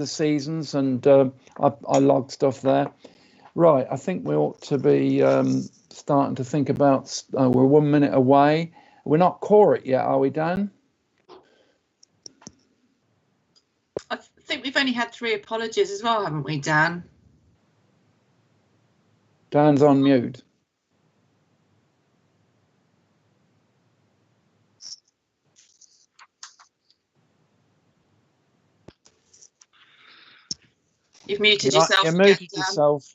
the seasons, and I logged stuff there. Right, I think we ought to be starting to think about. We're 1 minute away. We're not core it yet, are we, Dan? I think we've only had 3 apologies as well, haven't we, Dan? Dan's on mute. You've muted yourself. You muted yourself.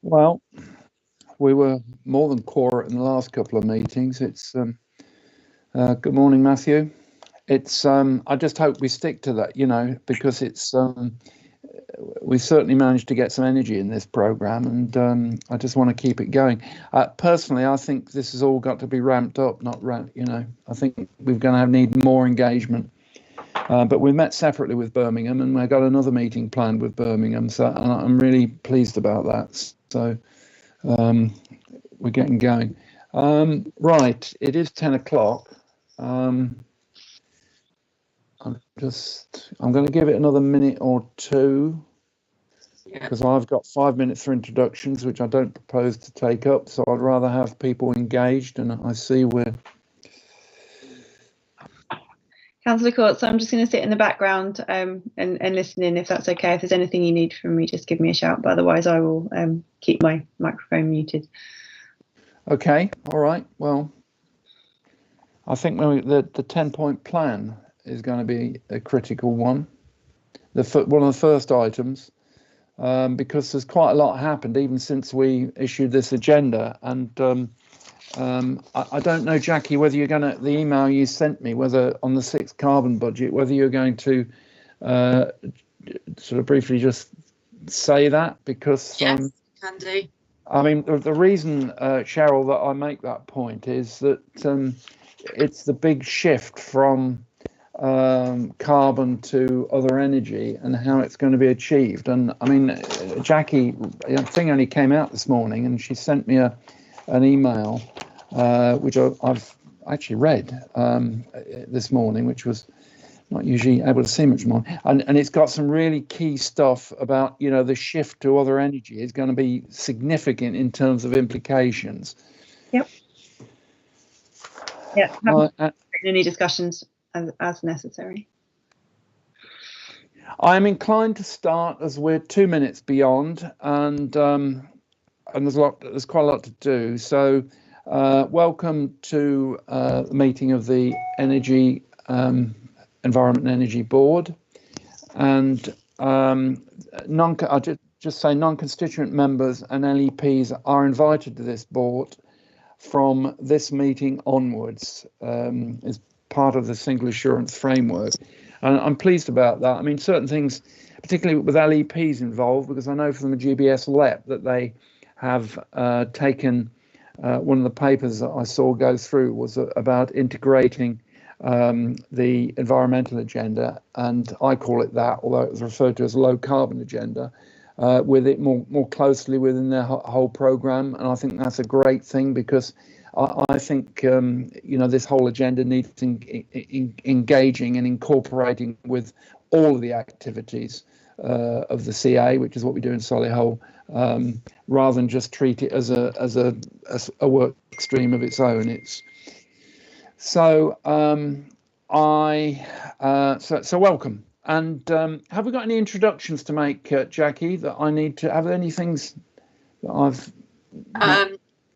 Well, we were more than core in the last couple of meetings. It's good morning, Matthew. It's I just hope we stick to that, you know, because it's we certainly managed to get some energy in this program, and I just want to keep it going. Personally, I think this has all got to be ramped up, not ramped. You know, I think we're going to need more engagement. But we met separately with Birmingham, and we've got another meeting planned with Birmingham. So and I'm really pleased about that. So we're getting going. Right, it is 10 o'clock. I'm going to give it another minute or two, because I've got 5 minutes for introductions, which I don't propose to take up. So I'd rather have people engaged, and I see we're. Councillor Courts, I'm just going to sit in the background and listen in, if that's okay. If there's anything you need from me, just give me a shout. But otherwise, I will keep my microphone muted. Okay. All right. Well, I think the 10-point plan is going to be a critical one. One of the first items, because there's quite a lot happened even since we issued this agenda, and. I don't know, Jackie, whether you're going to, the email you sent me, whether on the 6th carbon budget, whether you're going to sort of briefly just say that, because yes, can do. I mean, the reason, Cheryl, that I make that point is that it's the big shift from carbon to other energy and how it's going to be achieved. And I mean, Jackie, the thing only came out this morning, and she sent me an email, which I've actually read this morning, which was not usually able to see much more. And it's got some really key stuff about, you know, the shift to other energy is going to be significant in terms of implications. Yep. Yeah. Any discussions as necessary? I'm inclined to start, as we're 2 minutes beyond, and there's quite a lot to do. So welcome to the meeting of the Energy, Environment and Energy Board. And I'll just say non-constituent members and LEPs are invited to this board from this meeting onwards, as part of the single assurance framework. And I'm pleased about that. I mean, certain things, particularly with LEPs involved, because I know from the GBS LEP that they have taken one of the papers that I saw go through was about integrating the environmental agenda, and I call it that, although it was referred to as a low carbon agenda, with it more closely within their whole programme. And I think that's a great thing, because I think you know, this whole agenda needs engaging and incorporating with all of the activities of the CA, which is what we do in Solihull, rather than just treat it as a work stream of its own. It's so so welcome. And have we got any introductions to make, Jackie, that I need to have? Any things that I've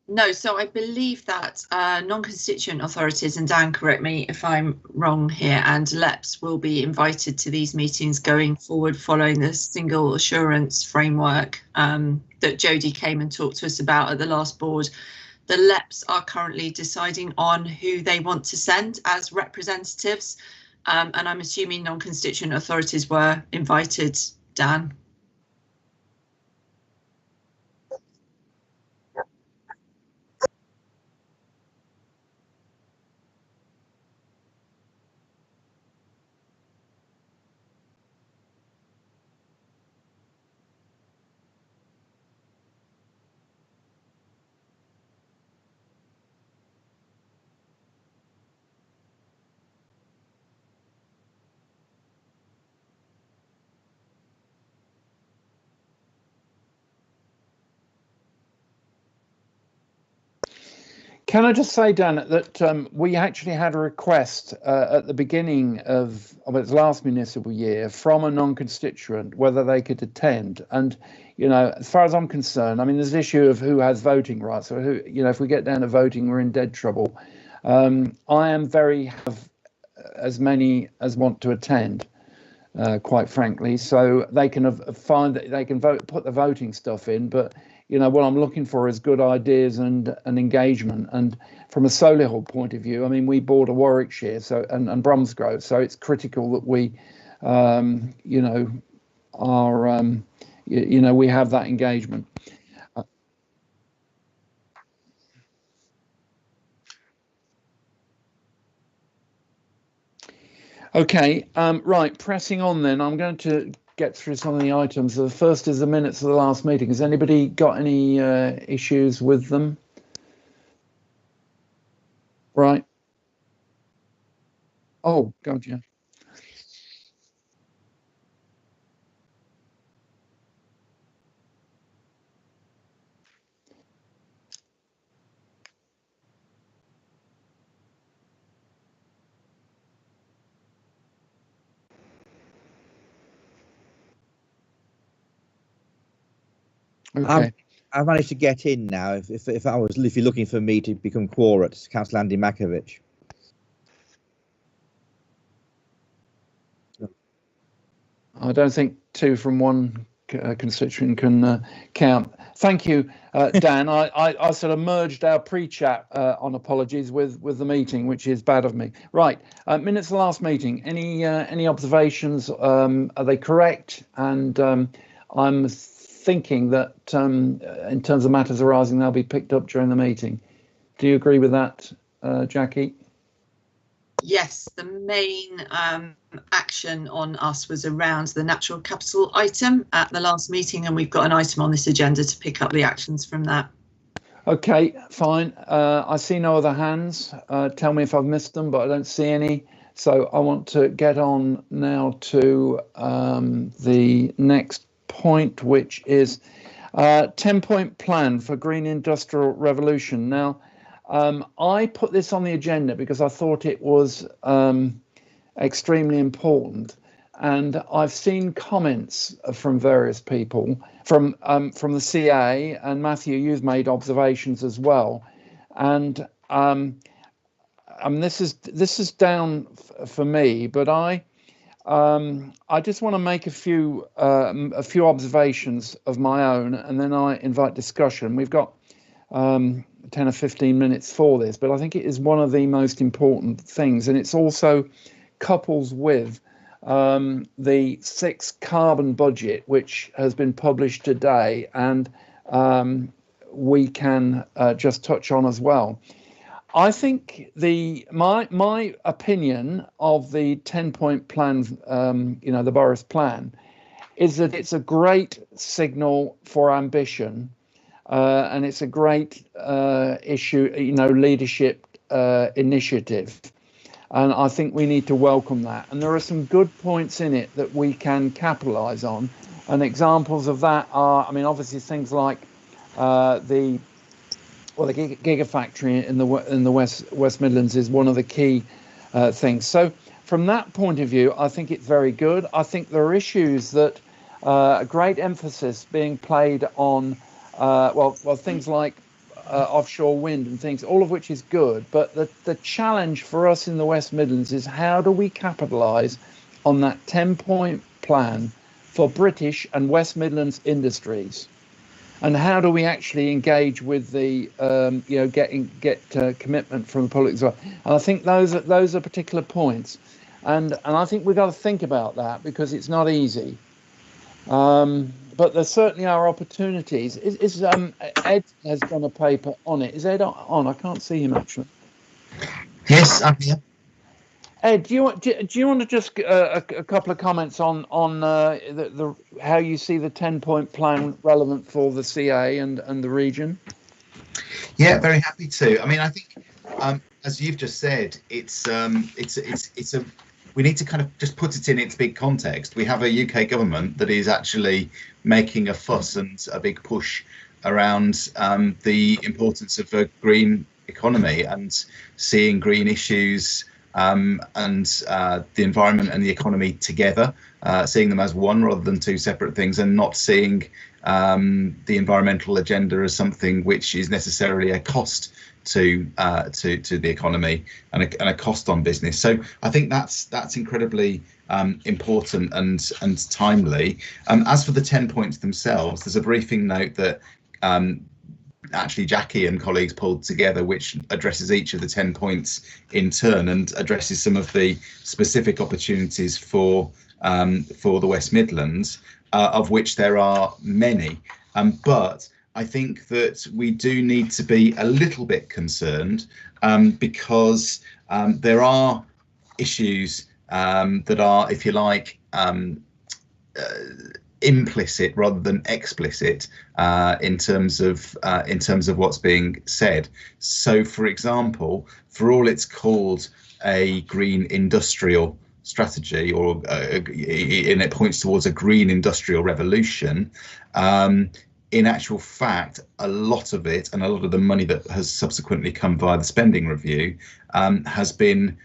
no, so I believe that non-constituent authorities, and Dan, correct me if I'm wrong here, and LEPs will be invited to these meetings going forward following the single assurance framework that Jodie came and talked to us about at the last board. The LEPs are currently deciding on who they want to send as representatives, and I'm assuming non-constituent authorities were invited, Dan. Can I just say, Dan, that we actually had a request at the beginning of its last municipal year from a non-constituent whether they could attend. And, you know, as far as I'm concerned, I mean, there's the issue of who has voting rights. So, who, you know, if we get down to voting, we're in dead trouble. I am have as many as want to attend, quite frankly. So they can find that they can vote, put the voting stuff in, but you know, what I'm looking for is good ideas and engagement. And from a Solihull point of view, I mean, we border Warwickshire, so and Bromsgrove, so it's critical that we, you know, are, you know, we have that engagement. Okay, right, pressing on then, I'm going to get through some of the items. The first is the minutes of the last meeting. Has anybody got any issues with them? Right. Oh, God, yeah. Okay. I've managed to get in now. If you're looking for me to become quorum, it's Councillor Andy Makovich. I don't think two from one constituent can count. Thank you, Dan. I sort of merged our pre-chat on apologies with the meeting, which is bad of me. Right, minutes of the last meeting. Any observations? Are they correct? And I'm thinking that in terms of matters arising, they'll be picked up during the meeting. Do you agree with that, Jackie? Yes, the main action on us was around the natural capital item at the last meeting, and we've got an item on this agenda to pick up the actions from that. Okay, fine. I see no other hands. Tell me if I've missed them, but I don't see any. So I want to get on now to the next point, which is 10-point plan for green industrial revolution. Now, I put this on the agenda because I thought it was extremely important, and I've seen comments from various people from the CA, and Matthew, you've made observations as well, and this is down for me, but I just want to make a few observations of my own, and then I invite discussion. We've got 10 or 15 minutes for this, but I think it is one of the most important things, and it's also couples with the 6th carbon budget, which has been published today, and we can just touch on as well. I think my opinion of the 10-point plan, you know, the Boris plan, is that it's a great signal for ambition, and it's a great issue, you know, leadership initiative. And I think we need to welcome that. And there are some good points in it that we can capitalise on. And examples of that are, I mean, obviously things like the gigafactory in the West Midlands is one of the key things. So from that point of view, I think it's very good. I think there are issues that a great emphasis being played on, things like offshore wind and things, all of which is good. But the challenge for us in the West Midlands is how do we capitalise on that 10-point plan for British and West Midlands industries? And how do we actually engage with the, you know, get commitment from the public as well? And I think those are particular points, and I think we've got to think about that because it's not easy. But there certainly are opportunities. Ed has done a paper on it. Is Ed on? I can't see him actually. Yes, I'm here. Ed, do you want to just a couple of comments on the how you see the 10-point plan relevant for the CA and the region? Yeah, very happy to. I mean, I think as you've just said, it's a we need to kind of just put it in its big context. We have a UK government that is actually making a fuss and a big push around the importance of a green economy and seeing green issues and the environment and the economy together, seeing them as one rather than two separate things, and not seeing the environmental agenda as something which is necessarily a cost to the economy and a cost on business. So I think that's incredibly important and timely. As for the 10 points themselves, there's a briefing note that actually Jackie and colleagues pulled together, which addresses each of the 10 points in turn and addresses some of the specific opportunities for the West Midlands, of which there are many. But I think that we do need to be a little bit concerned because there are issues that are, if you like, implicit rather than explicit in terms of what's being said. So, for example, for all it's called a green industrial strategy, or and it points towards a green industrial revolution, in actual fact, a lot of it and a lot of the money that has subsequently come via the spending review has been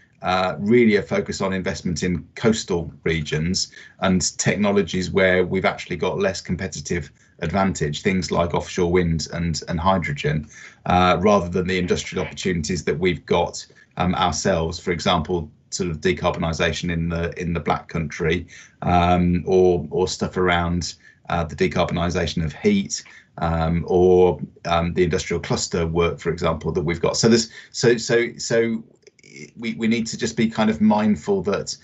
really a focus on investment in coastal regions and technologies where we've actually got less competitive advantage, things like offshore wind and hydrogen, rather than the industrial opportunities that we've got ourselves. For example, sort of decarbonisation in the Black Country, or stuff around the decarbonisation of heat, or the industrial cluster work, for example, that we've got. So we need to just be kind of mindful that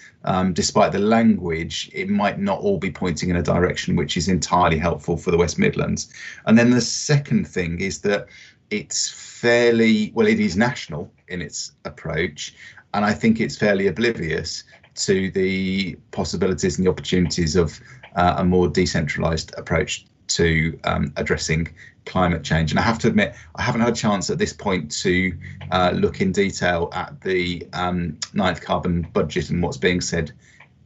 despite the language, it might not all be pointing in a direction which is entirely helpful for the West Midlands. And then the second thing is that it's fairly, well, it is national in its approach, and I think it's fairly oblivious to the possibilities and the opportunities of a more decentralised approach to addressing climate change. And I have to admit, I haven't had a chance at this point to look in detail at the 9th carbon budget and what's being said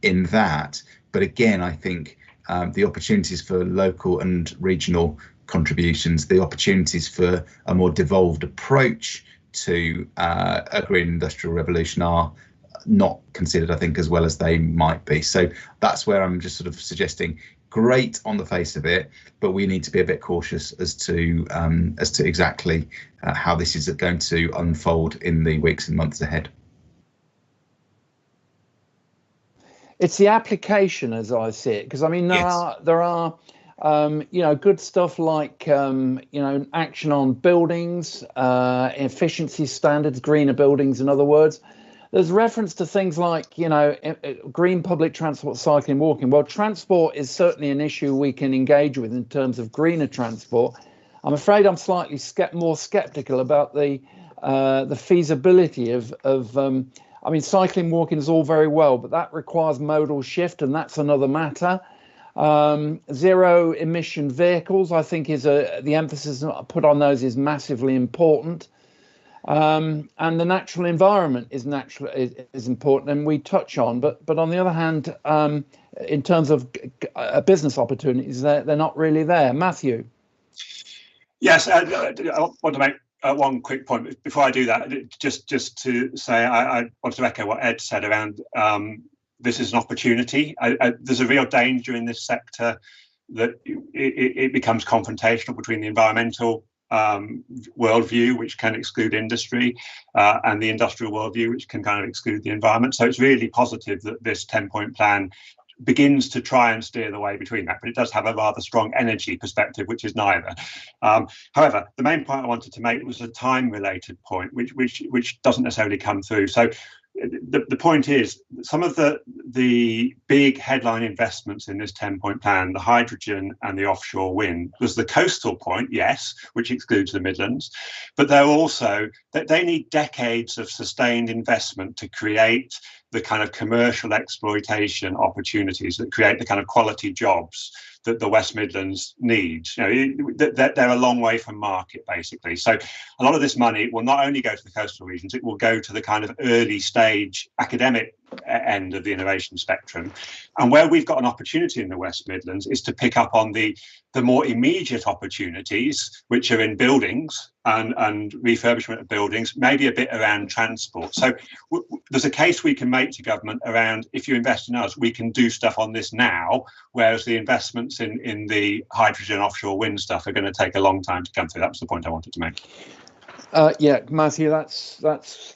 in that. But again, I think the opportunities for local and regional contributions, the opportunities for a more devolved approach to a green industrial revolution are not considered, I think, as well as they might be. So that's where I'm just sort of suggesting, great on the face of it, but we need to be a bit cautious as to exactly how this is going to unfold in the weeks and months ahead. It's the application, as I see it, because I mean there are good stuff like action on buildings, efficiency standards, greener buildings, in other words. There's reference to things like, green public transport, cycling, walking. Well, transport is certainly an issue we can engage with in terms of greener transport. I'm afraid I'm slightly more sceptical about the feasibility of cycling, walking is all very well, but that requires modal shift, and that's another matter. Zero emission vehicles, I think, is the emphasis put on those is massively important. And the natural environment is important, and we touch on. But on the other hand, in terms of business opportunities, they're not really there. Matthew. Yes, I want to make one quick point before I do that. Just to say, I want to echo what Ed said around this is an opportunity. There's a real danger in this sector that it becomes confrontational between the environmental worldview, which can exclude industry, and the industrial worldview, which can kind of exclude the environment. So it's really positive that this 10-point plan begins to try and steer the way between that, but it does have a rather strong energy perspective, which is neither. However, the main point I wanted to make was a time-related point, which doesn't necessarily come through. So the point is, some of the big headline investments in this 10-point plan, the hydrogen and the offshore wind, was the coastal point, yes, which excludes the Midlands, but they're also that they need decades of sustained investment to create the kind of commercial exploitation opportunities that create the kind of quality jobs that the West Midlands needs. They're a long way from market, basically. So a lot of this money will not only go to the coastal regions, it will go to the kind of early stage academic end of the innovation spectrum. And where we've got an opportunity in the West Midlands is to pick up on the more immediate opportunities, which are in buildings and refurbishment of buildings, maybe a bit around transport. So there's a case we can make to government around, if you invest in us, we can do stuff on this now, whereas the investments in the hydrogen offshore wind stuff are going to take a long time to come through. That was the point I wanted to make. Yeah, Matthew, that's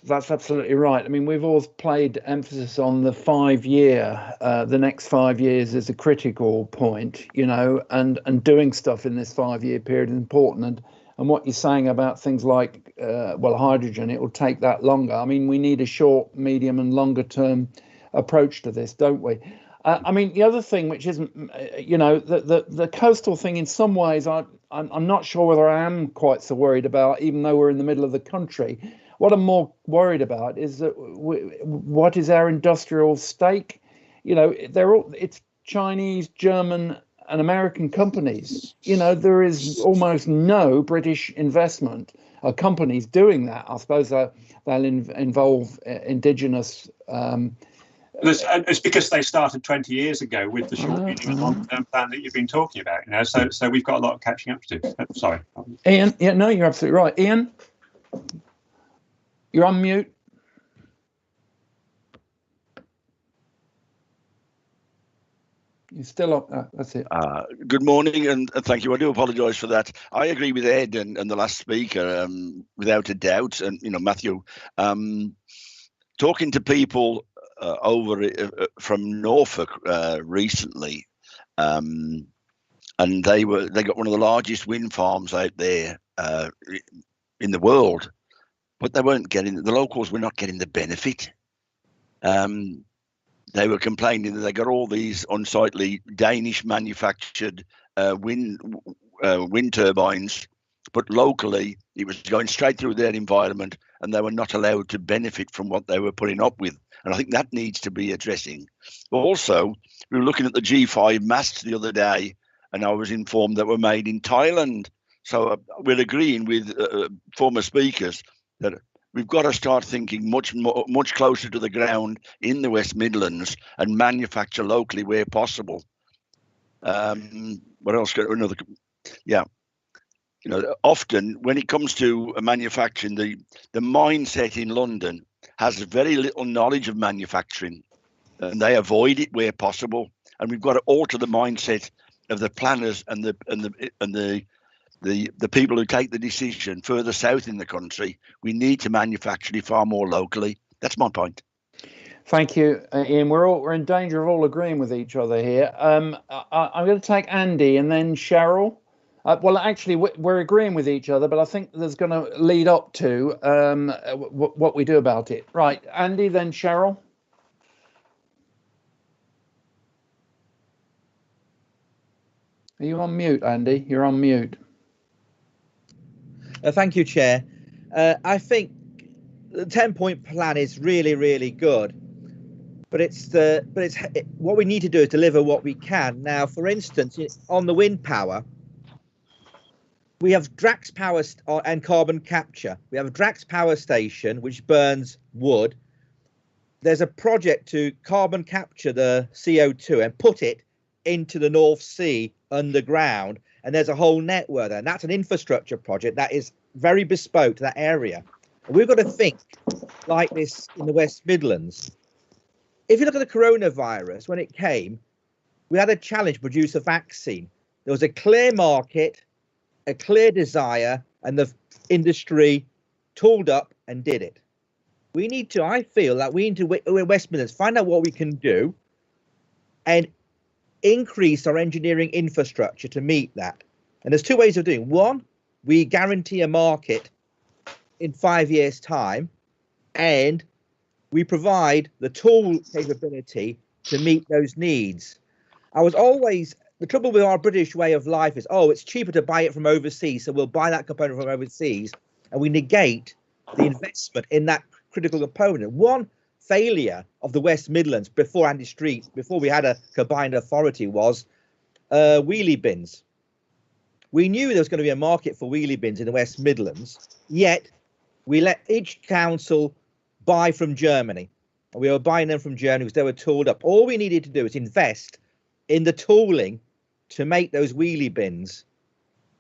absolutely right. I mean, we've always played emphasis on the 5 year. The next 5 years is a critical point, you know, and doing stuff in this 5 year period is important. And what you're saying about things like, well, hydrogen, it will take that longer. I mean, we need a short, medium, and longer term approach to this, don't we? I mean, the other thing, which isn't, you know, the coastal thing, in some ways, I'm not sure whether I am quite so worried about, even though we're in the middle of the country. What I'm more worried about is that what is our industrial stake? You know, it's Chinese, German, and American companies. You know, there is almost no British investment or companies doing that. I suppose they'll involve indigenous. It's because they started 20 years ago with the short, medium, and long-term plan that you've been talking about. You know, so we've got a lot of catching up to do. Sorry, Ian. Yeah, no, you're absolutely right. Ian, you're on mute. You're still up. That's it. Good morning, and thank you. I do apologise for that. I agree with Ed and the last speaker, without a doubt. And you know, Matthew, talking to people over from Norfolk recently, and they got one of the largest wind farms out there in the world, but they weren't getting, the locals were not getting the benefit. They were complaining that they got all these unsightly Danish manufactured wind turbines, but locally it was going straight through their environment, and they were not allowed to benefit from what they were putting up with. And I think that needs to be addressing. Also, we were looking at the G5 masts the other day, and I was informed that were made in Thailand. So we're agreeing with former speakers that we've got to start thinking much closer to the ground in the West Midlands and manufacture locally where possible. What else? Another, yeah. You know, often when it comes to manufacturing, the mindset in London has very little knowledge of manufacturing, and they avoid it where possible. And we've got to alter the mindset of the planners and the people who take the decision further south in the country. We need to manufacture it far more locally. That's my point. Thank you, Ian. We're in danger of all agreeing with each other here. I'm going to take Andy and then Cheryl. Well, actually, we're agreeing with each other, but I think there's going to lead up to what we do about it. Right, Andy, then Cheryl. Are you on mute, Andy? You're on mute. Thank you, Chair. I think the 10-point plan is really, really good, but what we need to do is deliver what we can. Now, for instance, on the wind power, we have Drax Power and carbon capture. We have a Drax Power Station, which burns wood. There's a project to carbon capture the CO2 and put it into the North Sea underground. And there's a whole network there. And that's an infrastructure project that is very bespoke to that area. And we've got to think like this in the West Midlands. If you look at the coronavirus, when it came, we had a challenge to produce a vaccine. There was a clear market, a clear desire, and the industry tooled up and did it. We need to, I feel that we need to, West Midlands, find out what we can do and increase our engineering infrastructure to meet that. And there's two ways of doing it. One, we guarantee a market in 5 years' time, and we provide the tool capability to meet those needs. The trouble with our British way of life is, it's cheaper to buy it from overseas, so we'll buy that component from overseas, and we negate the investment in that critical component. One failure of the West Midlands before Andy Street, before we had a combined authority, was wheelie bins. We knew there was going to be a market for wheelie bins in the West Midlands, yet we let each council buy from Germany. and we were buying them from Germany because they were tooled up. All we needed to do is invest in the tooling to make those wheelie bins.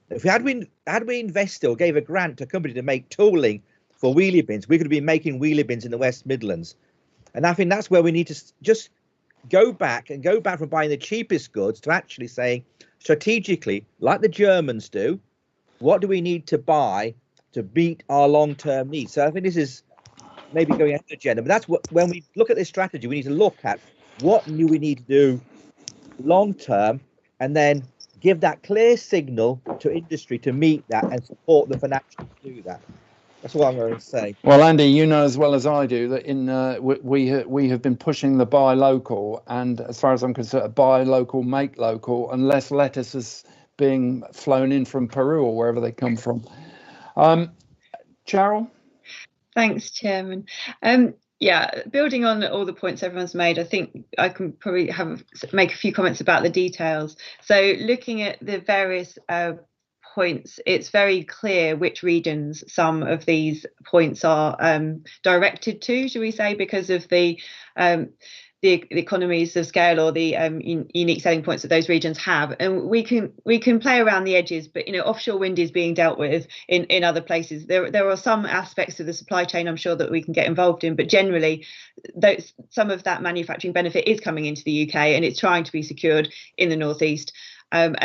If we had we invested or gave a grant to a company to make tooling for wheelie bins, we could have been making wheelie bins in the West Midlands. And I think that's where we need to just go back from buying the cheapest goods to actually saying strategically, like the Germans do, what do we need to buy to meet our long-term needs? So I think this is maybe going ahead of the agenda, but that's what, when we look at this strategy, we need to look at what do we need to do long-term, and then give that clear signal to industry to meet that and support the financials to do that. That's what I'm going to say. Well, Andy, you know as well as I do that we have been pushing the buy local, and as far as I'm concerned, buy local, make local, unless lettuce is being flown in from Peru or wherever they come from. Cheryl? Thanks, Chairman. Yeah, building on all the points everyone's made, I think I can probably make a few comments about the details. So looking at the various points, it's very clear which regions some of these points are directed to, shall we say, because of the economies of scale or the unique selling points that those regions have. And we can play around the edges, but offshore wind is being dealt with in other places. There are some aspects of the supply chain I'm sure that we can get involved in, but generally some of that manufacturing benefit is coming into the UK and it's trying to be secured in the northeast. And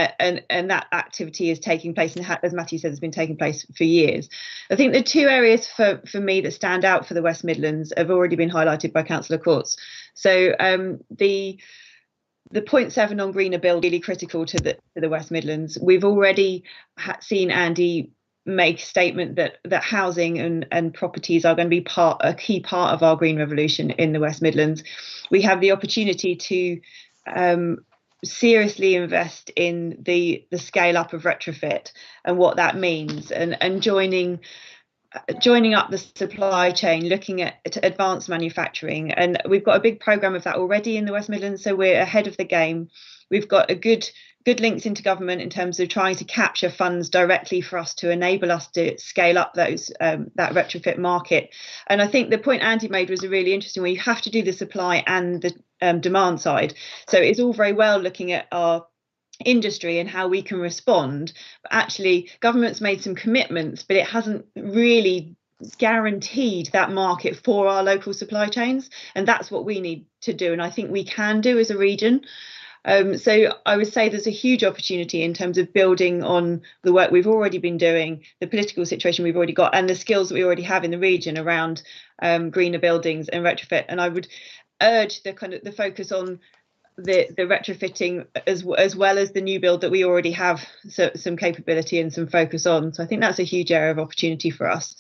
that activity is taking place, and as Matthew said, has been taking place for years. I think the two areas for me that stand out for the West Midlands have already been highlighted by Councillor Courts. So the 0.7 on greener build really critical to the West Midlands. We've already seen Andy make a statement that housing and properties are going to be a key part of our green revolution in the West Midlands. We have the opportunity to seriously invest in the scale up of retrofit and what that means, and joining up the supply chain, looking at advanced manufacturing. And we've got a big programme of that already in the West Midlands, so we're ahead of the game. We've got a good links into government in terms of trying to capture funds directly for us to enable us to scale up those that retrofit market. And I think the point Andy made was a really interesting one. You have to do the supply and the demand side. So it's all very well looking at our industry and how we can respond, but actually government's made some commitments, but it hasn't really guaranteed that market for our local supply chains, and that's what we need to do, and I think we can do as a region. So I would say there's a huge opportunity in terms of building on the work we've already been doing, the political situation we've already got, and the skills that we already have in the region around greener buildings and retrofit. And I would urge the focus on the retrofitting as well as the new build that we already have some capability and some focus on. So I think that's a huge area of opportunity for us.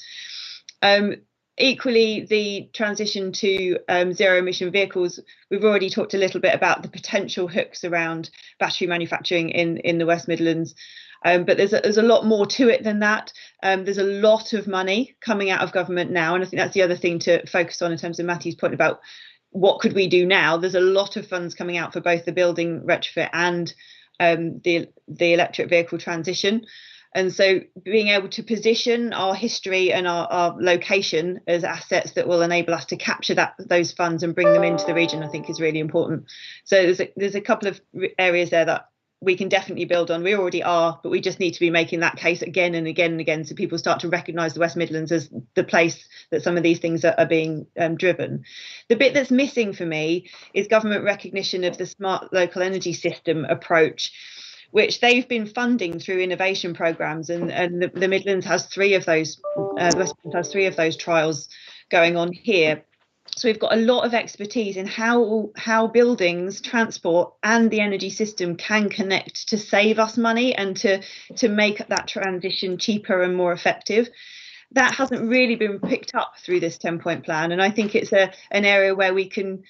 Equally, the transition to zero emission vehicles, we've already talked a little bit about the potential hooks around battery manufacturing in the West Midlands. But there's a lot more to it than that. There's a lot of money coming out of government now, and I think that's the other thing to focus on in terms of Matthew's point about what could we do now. There's a lot of funds coming out for both the building retrofit and the electric vehicle transition. And so being able to position our history and our location as assets that will enable us to capture those funds and bring them into the region, I think is really important. So there's a couple of areas there that we can definitely build on. We already are, but we just need to be making that case again and again and again, so people start to recognise the West Midlands as the place that some of these things are being driven. The bit that's missing for me is government recognition of the smart local energy system approach, which they've been funding through innovation programmes, and the Midlands has three of those. The West Midlands has three of those trials going on here. So we've got a lot of expertise in how buildings, transport and the energy system can connect to save us money and to make that transition cheaper and more effective. That hasn't really been picked up through this 10-point plan, and I think it's an area where we can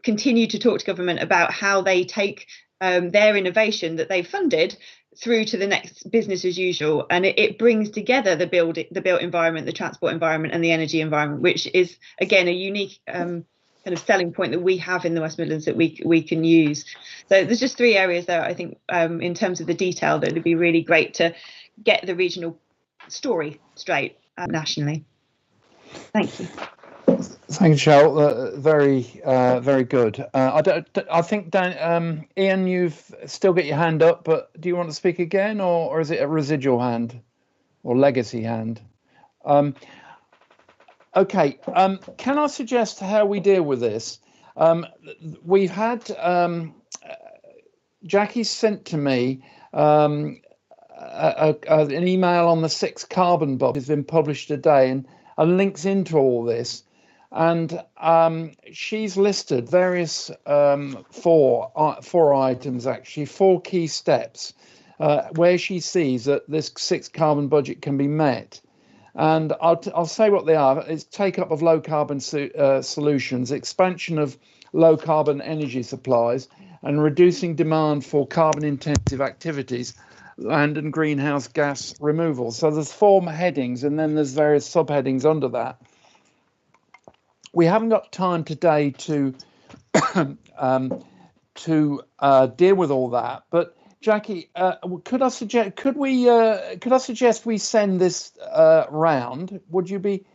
continue to talk to government about how they take their innovation that they've funded through to the next business as usual, and it brings together the built environment, the transport environment and the energy environment, which is again a unique kind of selling point that we have in the West Midlands that we can use. So there's just three areas there, I think, in terms of the detail, that would be really great to get the regional story straight nationally. Thank you. Thank you, Cheryl. Very good. I think, Dan, Ian, you've still got your hand up, but do you want to speak again, or is it a residual hand or legacy hand? Okay. Can I suggest how we deal with this? We've had Jackie sent to me an email on the 6 carbon budget has been published today, and links into all this. And she's listed various 4 items, actually 4 key steps where she sees that this 6 carbon budget can be met. And I'll say what they are. It's take up of low carbon solutions, expansion of low carbon energy supplies, and reducing demand for carbon intensive activities, land and greenhouse gas removal. So there's 4 headings, and then there's various subheadings under that. We haven't got time today to deal with all that, but Jackie, could I suggest we send this round? Would you be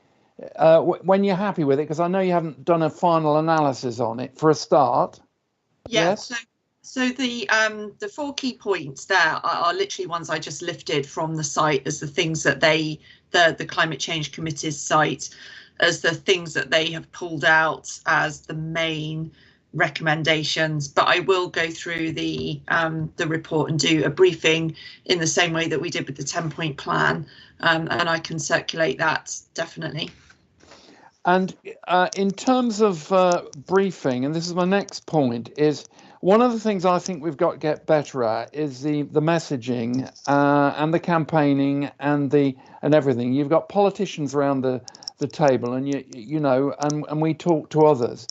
when you're happy with it? Because I know you haven't done a final analysis on it for a start. Yeah, yes? So the 4 key points there are literally ones I just lifted from the site as the things that the Climate Change Committee's site as the things that they have pulled out as the main recommendations. But I will go through the report and do a briefing in the same way that we did with the 10-point plan, and I can circulate that definitely. And in terms of briefing, and this is my next point, is one of the things I think we've got to get better at is the messaging and the campaigning and everything. You've got politicians around the table, and you know, and we talk to others.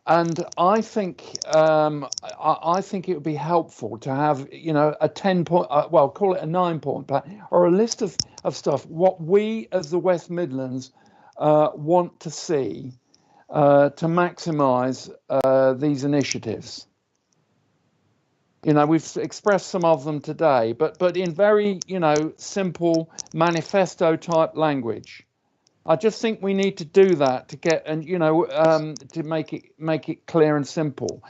And I think it would be helpful to have, you know, a 10-point, well, call it a 9-point plan, or a list of stuff, what we as the West Midlands want to see to maximise these initiatives. You know, we've expressed some of them today, but in very, you know, simple manifesto type language. I just think we need to do that to get, and you know, to make it clear and simple.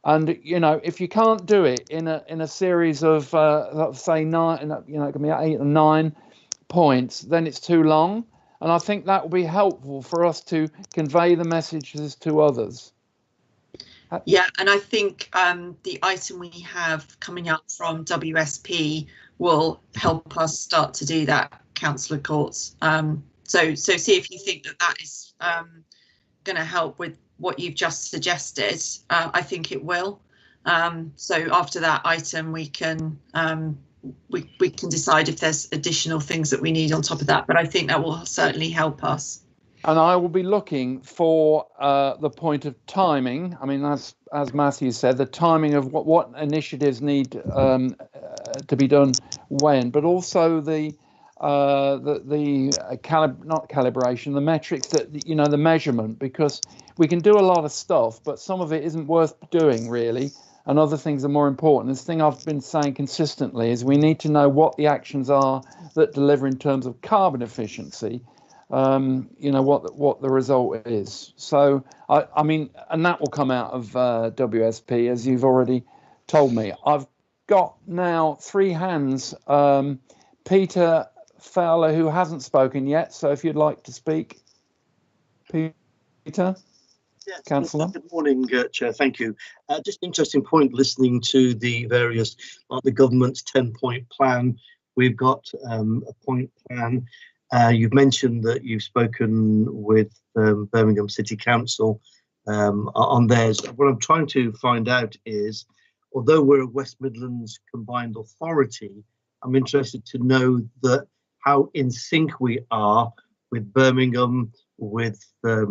And you know, if you can't do it in a series of say 9, you know, it can be 8 or 9 points, then it's too long. And I think that will be helpful for us to convey the messages to others. Yeah, and I think the item we have coming up from WSP will help us start to do that, Councillor Courts. So see if you think that is going to help with what you've just suggested. I think it will. So after that item, we can decide if there's additional things that we need on top of that. But I think that will certainly help us. And I will be looking for the point of timing. I mean, as Matthew said, the timing of what initiatives need to be done when, but also the calibration, the metrics, that, you know, the measurement, because we can do a lot of stuff, but some of it isn't worth doing really, and other things are more important. This thing I've been saying consistently is we need to know what the actions are that deliver in terms of carbon efficiency. You know, what the result is. So I mean, and that will come out of WSP, as you've already told me. I've got now 3 hands. Peter Fowler, who hasn't spoken yet, so if you'd like to speak, Peter. Yes, Councillor. good morning, Chair. Thank you. Just an interesting point listening to the various, like the government's 10-point plan. We've got a point plan. You've mentioned that you've spoken with Birmingham City Council on theirs. What I'm trying to find out is, although we're a West Midlands combined authority, I'm interested to know that how in sync we are with Birmingham, with the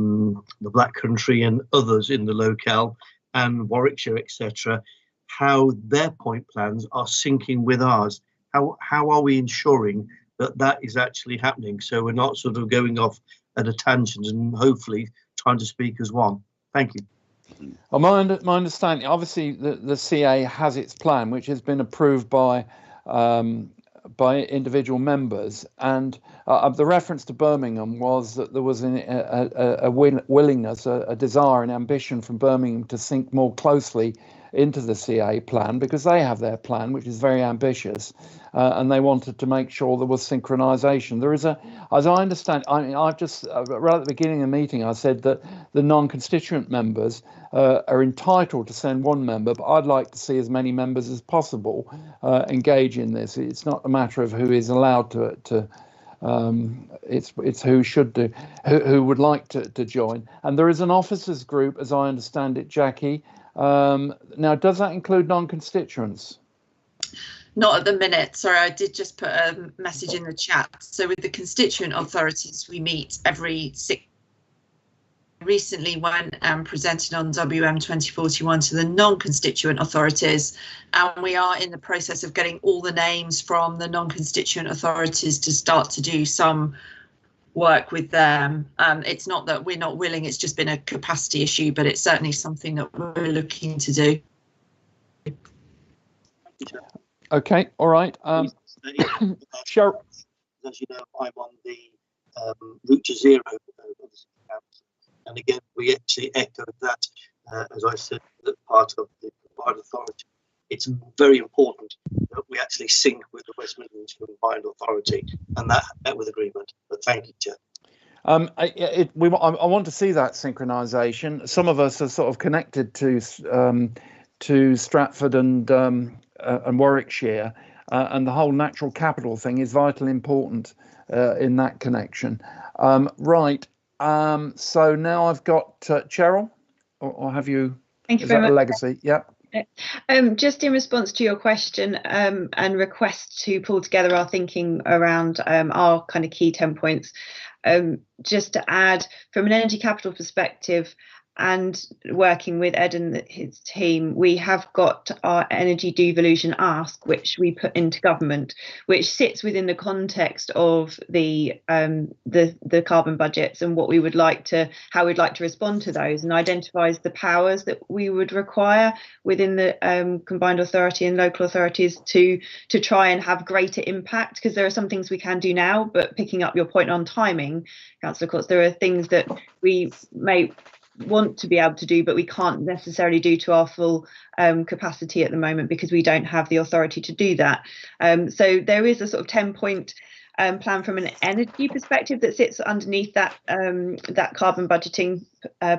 Black Country and others in the locale, and Warwickshire, etc., how their point plans are syncing with ours. How are we ensuring that is actually happening, so we're not sort of going off at a tangent and hopefully trying to speak as one? Thank you. Well, my understanding, obviously the CA has its plan, which has been approved by by individual members, and the reference to Birmingham was that there was a willingness, a desire and ambition from Birmingham to sink more closely into the CA plan, because they have their plan, which is very ambitious, and they wanted to make sure there was synchronisation. There is as I understand, I've just right at the beginning of the meeting, I said that the non-constituent members are entitled to send one member, but I'd like to see as many members as possible engage in this. It's not a matter of who is allowed to it's who should do, who would like to join. And there is an officers group, as I understand it, Jackie. Now, does that include non-constituents? Not at the minute. Sorry, I did just put a message in the chat. So with the constituent authorities, we meet every 6. Recently went and presented on WM 2041 to the non-constituent authorities, and we are in the process of getting all the names from the non-constituent authorities to start to do some work with them. It's not that we're not willing, it's just been a capacity issue, but it's certainly something that we're looking to do. Okay, all right. Sure. As you know, I'm on the Route to Zero and again, we actually echoed that, as I said, that part of the combined authority. It's very important that we actually sync with the West Midlands combined authority, and that met with agreement. But thank you, Chair. I want to see that synchronisation. Some of us are sort of connected to Stratford and Warwickshire, and the whole natural capital thing is vitally important in that connection. Right. So now I've got Cheryl, or have you? Thank you is very that much. a legacy? Yep. Just in response to your question and request to pull together our thinking around our kind of key 10 points, just to add from an energy capital perspective and working with Ed and his team, we have got our energy devolution ask, which we put into government, which sits within the context of the carbon budgets and what we would like to, how we'd like to respond to those, and identifies the powers that we would require within the combined authority and local authorities to try and have greater impact, because there are some things we can do now, but picking up your point on timing, Councillor Courts, there are things that we may want to be able to do, but we can't necessarily do to our full capacity at the moment because we don't have the authority to do that. So there is a sort of 10-point plan from an energy perspective that sits underneath that that carbon budgeting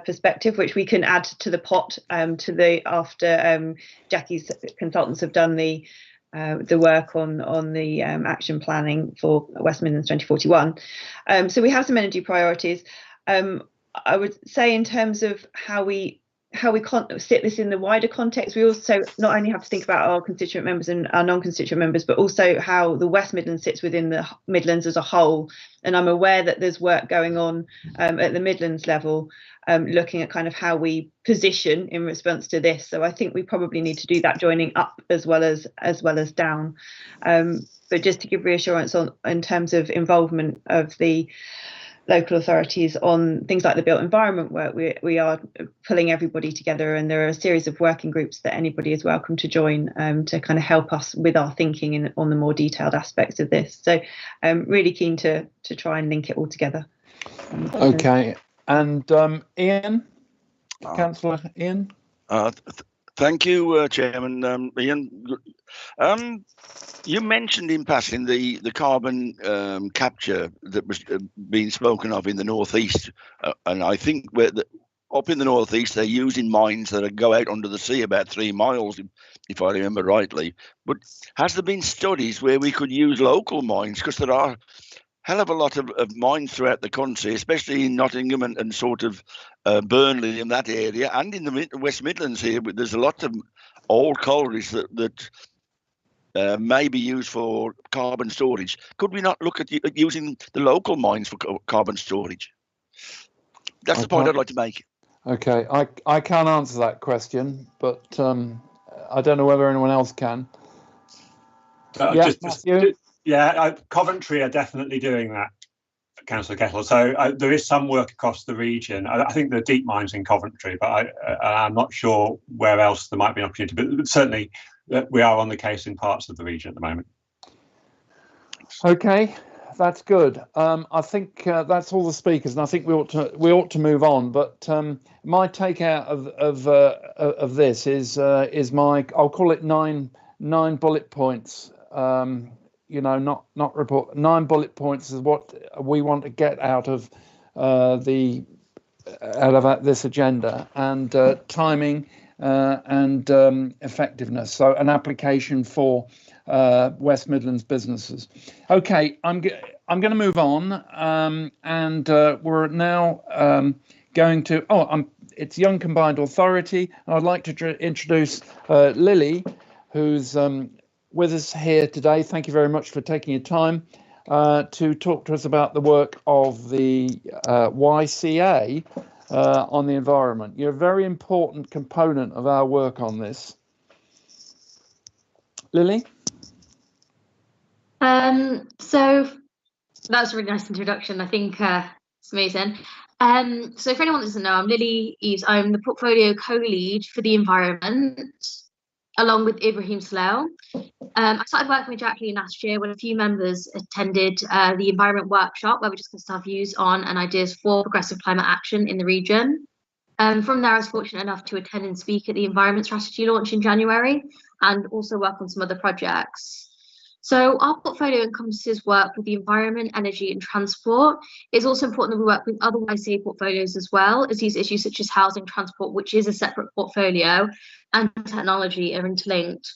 perspective, which we can add to the pot after Jackie's consultants have done the work on the action planning for West Midlands 2041. So we have some energy priorities. I would say in terms of how we sit this in the wider context, we also not only have to think about our constituent members and our non-constituent members, but also how the West Midlands sits within the Midlands as a whole. And I'm aware that there's work going on at the Midlands level, looking at kind of how we position in response to this. So I think we probably need to do that joining up as well as down. But just to give reassurance on in terms of involvement of the local authorities on things like the built environment work, we are pulling everybody together, and there are a series of working groups that anybody is welcome to join to kind of help us with our thinking on the more detailed aspects of this. So really keen to try and link it all together. Okay, and Ian, Councillor Ian. Thank you, Chairman. Ian, you mentioned in passing the carbon capture that was being spoken of in the northeast, and I think up in the northeast they're using mines that go out under the sea about 3 miles, if I remember rightly. But has there been studies where we could use local mines? Because there are a hell of a lot of mines throughout the country, especially in Nottingham and sort of Burnley in that area, and in the West Midlands here. But there's a lot of old collieries that may be used for carbon storage. Could we not look at using the local mines for carbon storage? That's the point I'd like to make. Okay, I can't answer that question, but I don't know whether anyone else can. Coventry are definitely doing that, Councillor Kettle. So there is some work across the region. I think there are deep mines in Coventry, but I'm not sure where else there might be an opportunity. But certainly we are on the case in parts of the region at the moment. Okay, that's good. I think that's all the speakers, and I think we ought to move on. But my take out of this is my, I'll call it nine bullet points. Not report. 9 bullet points is what we want to get out of this agenda, and timing and effectiveness. So an application for West Midlands businesses. Okay, I'm going to move on, and we're now going to. It's Young Combined Authority, and I'd like to introduce Lily, who's with us here today. Thank you very much for taking your time to talk to us about the work of the YCA on the environment. You're a very important component of our work on this. Lily? So that was a really nice introduction. I think it's amazing. So for anyone that doesn't know, I'm Lily Eves. I'm the portfolio co-lead for the environment, along with Ibrahim Salel. I started working with Jacqueline last year when a few members attended the environment workshop, where we discussed our views on and ideas for progressive climate action in the region. From there, I was fortunate enough to attend and speak at the environment strategy launch in January, and also work on some other projects. So our portfolio encompasses work with the environment, energy and transport. It's also important that we work with other YCA portfolios as well, as these issues such as housing, transport, which is a separate portfolio, and technology are interlinked.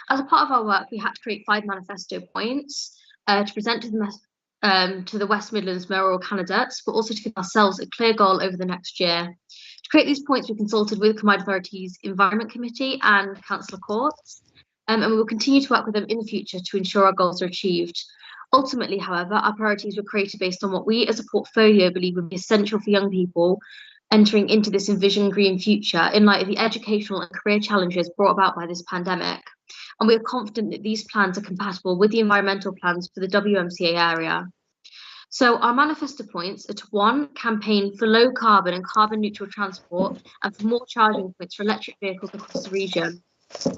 As a part of our work, we had to create 5 manifesto points to present to the West Midlands mayoral candidates, but also to give ourselves a clear goal over the next year. To create these points, we consulted with Combined Authorities Environment Committee and Councillor Courts, and we will continue to work with them in the future to ensure our goals are achieved. Ultimately, however, our priorities were created based on what we as a portfolio believe would be essential for young people entering into this envisioned green future in light of the educational and career challenges brought about by this pandemic. And we are confident that these plans are compatible with the environmental plans for the WMCA area. So our manifesto points are to 1, campaign for low carbon and carbon neutral transport and for more charging points for electric vehicles across the region.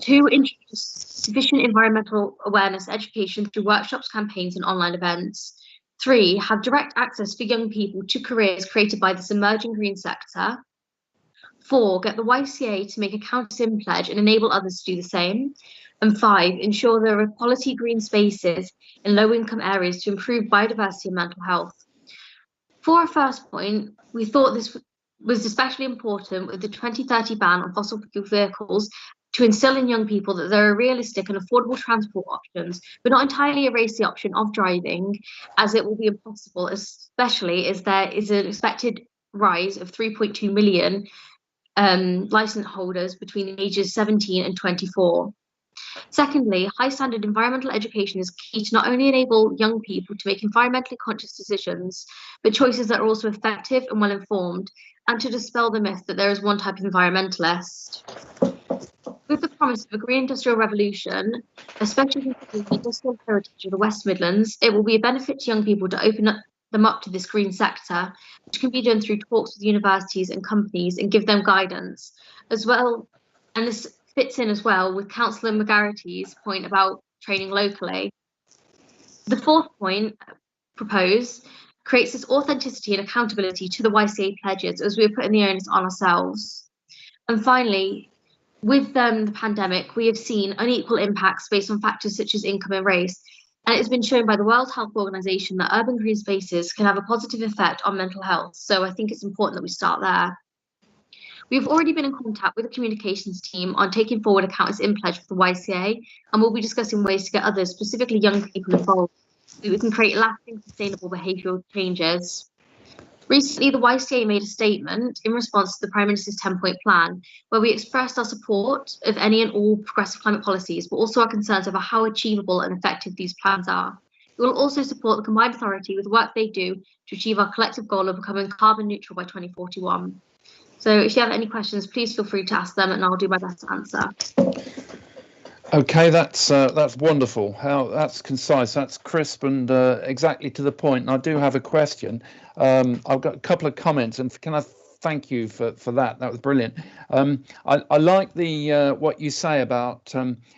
2, introduce sufficient environmental awareness education through workshops, campaigns and online events. 3, have direct access for young people to careers created by this emerging green sector. 4, get the YCA to make a counter-sin pledge and enable others to do the same. And 5, ensure there are quality green spaces in low-income areas to improve biodiversity and mental health. For our first point, we thought this was especially important with the 2030 ban on fossil fuel vehicles to instill in young people that there are realistic and affordable transport options, but not entirely erase the option of driving, as it will be impossible, especially as there is an expected rise of 3.2 million licence holders between the ages 17 and 24. Secondly, high standard environmental education is key to not only enable young people to make environmentally conscious decisions, but choices that are also effective and well informed, and to dispel the myth that there is one type of environmentalist. With the promise of a green industrial revolution, especially considering the industrial heritage of the West Midlands, it will be a benefit to young people to open them up to this green sector, which can be done through talks with universities and companies and give them guidance as well. And this fits in as well with Councillor McGarrity's point about training locally. The 4th point proposed creates this authenticity and accountability to the YCA pledges, as we are putting the onus on ourselves. And finally, with the pandemic, we have seen unequal impacts based on factors such as income and race. And it's been shown by the World Health Organization that urban green spaces can have a positive effect on mental health. So I think it's important that we start there. We've already been in contact with the communications team on taking forward a counter-sin pledge for the YCA, and we'll be discussing ways to get others, specifically young people, involved, so we can create lasting, sustainable behavioural changes. Recently, the YCA made a statement in response to the Prime Minister's 10-point plan, where we expressed our support of any and all progressive climate policies, but also our concerns over how achievable and effective these plans are. We will also support the Combined Authority with the work they do to achieve our collective goal of becoming carbon neutral by 2041. So if you have any questions, please feel free to ask them and I'll do my best to answer. Okay, that's wonderful. That's concise, that's crisp and exactly to the point. And I do have a question. I've got a couple of comments, and can I thank you for that. That was brilliant. I like the what you say about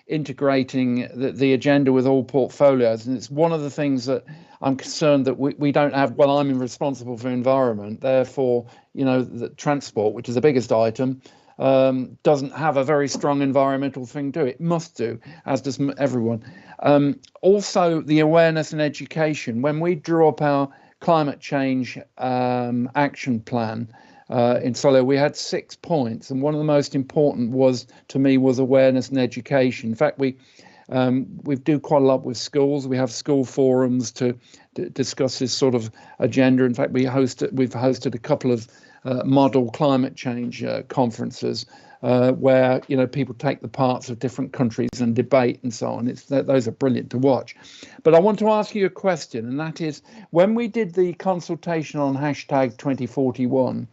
integrating the agenda with all portfolios, and it's one of the things that I'm concerned that we don't have. Well, I'm responsible for environment, therefore, the transport, which is the biggest item, doesn't have a very strong environmental thing to it. It must do, as does everyone. Also, the awareness and education. When we drew up our climate change action plan in Solihull, we had 6 points, and one of the most important was awareness and education. In fact, we do quite a lot with schools. We have school forums to discuss this sort of agenda. In fact, we've hosted a couple of model climate change conferences where people take the parts of different countries and debate and so on. Those are brilliant to watch. But I want to ask you a question, and that is, when we did the consultation on hashtag 2041,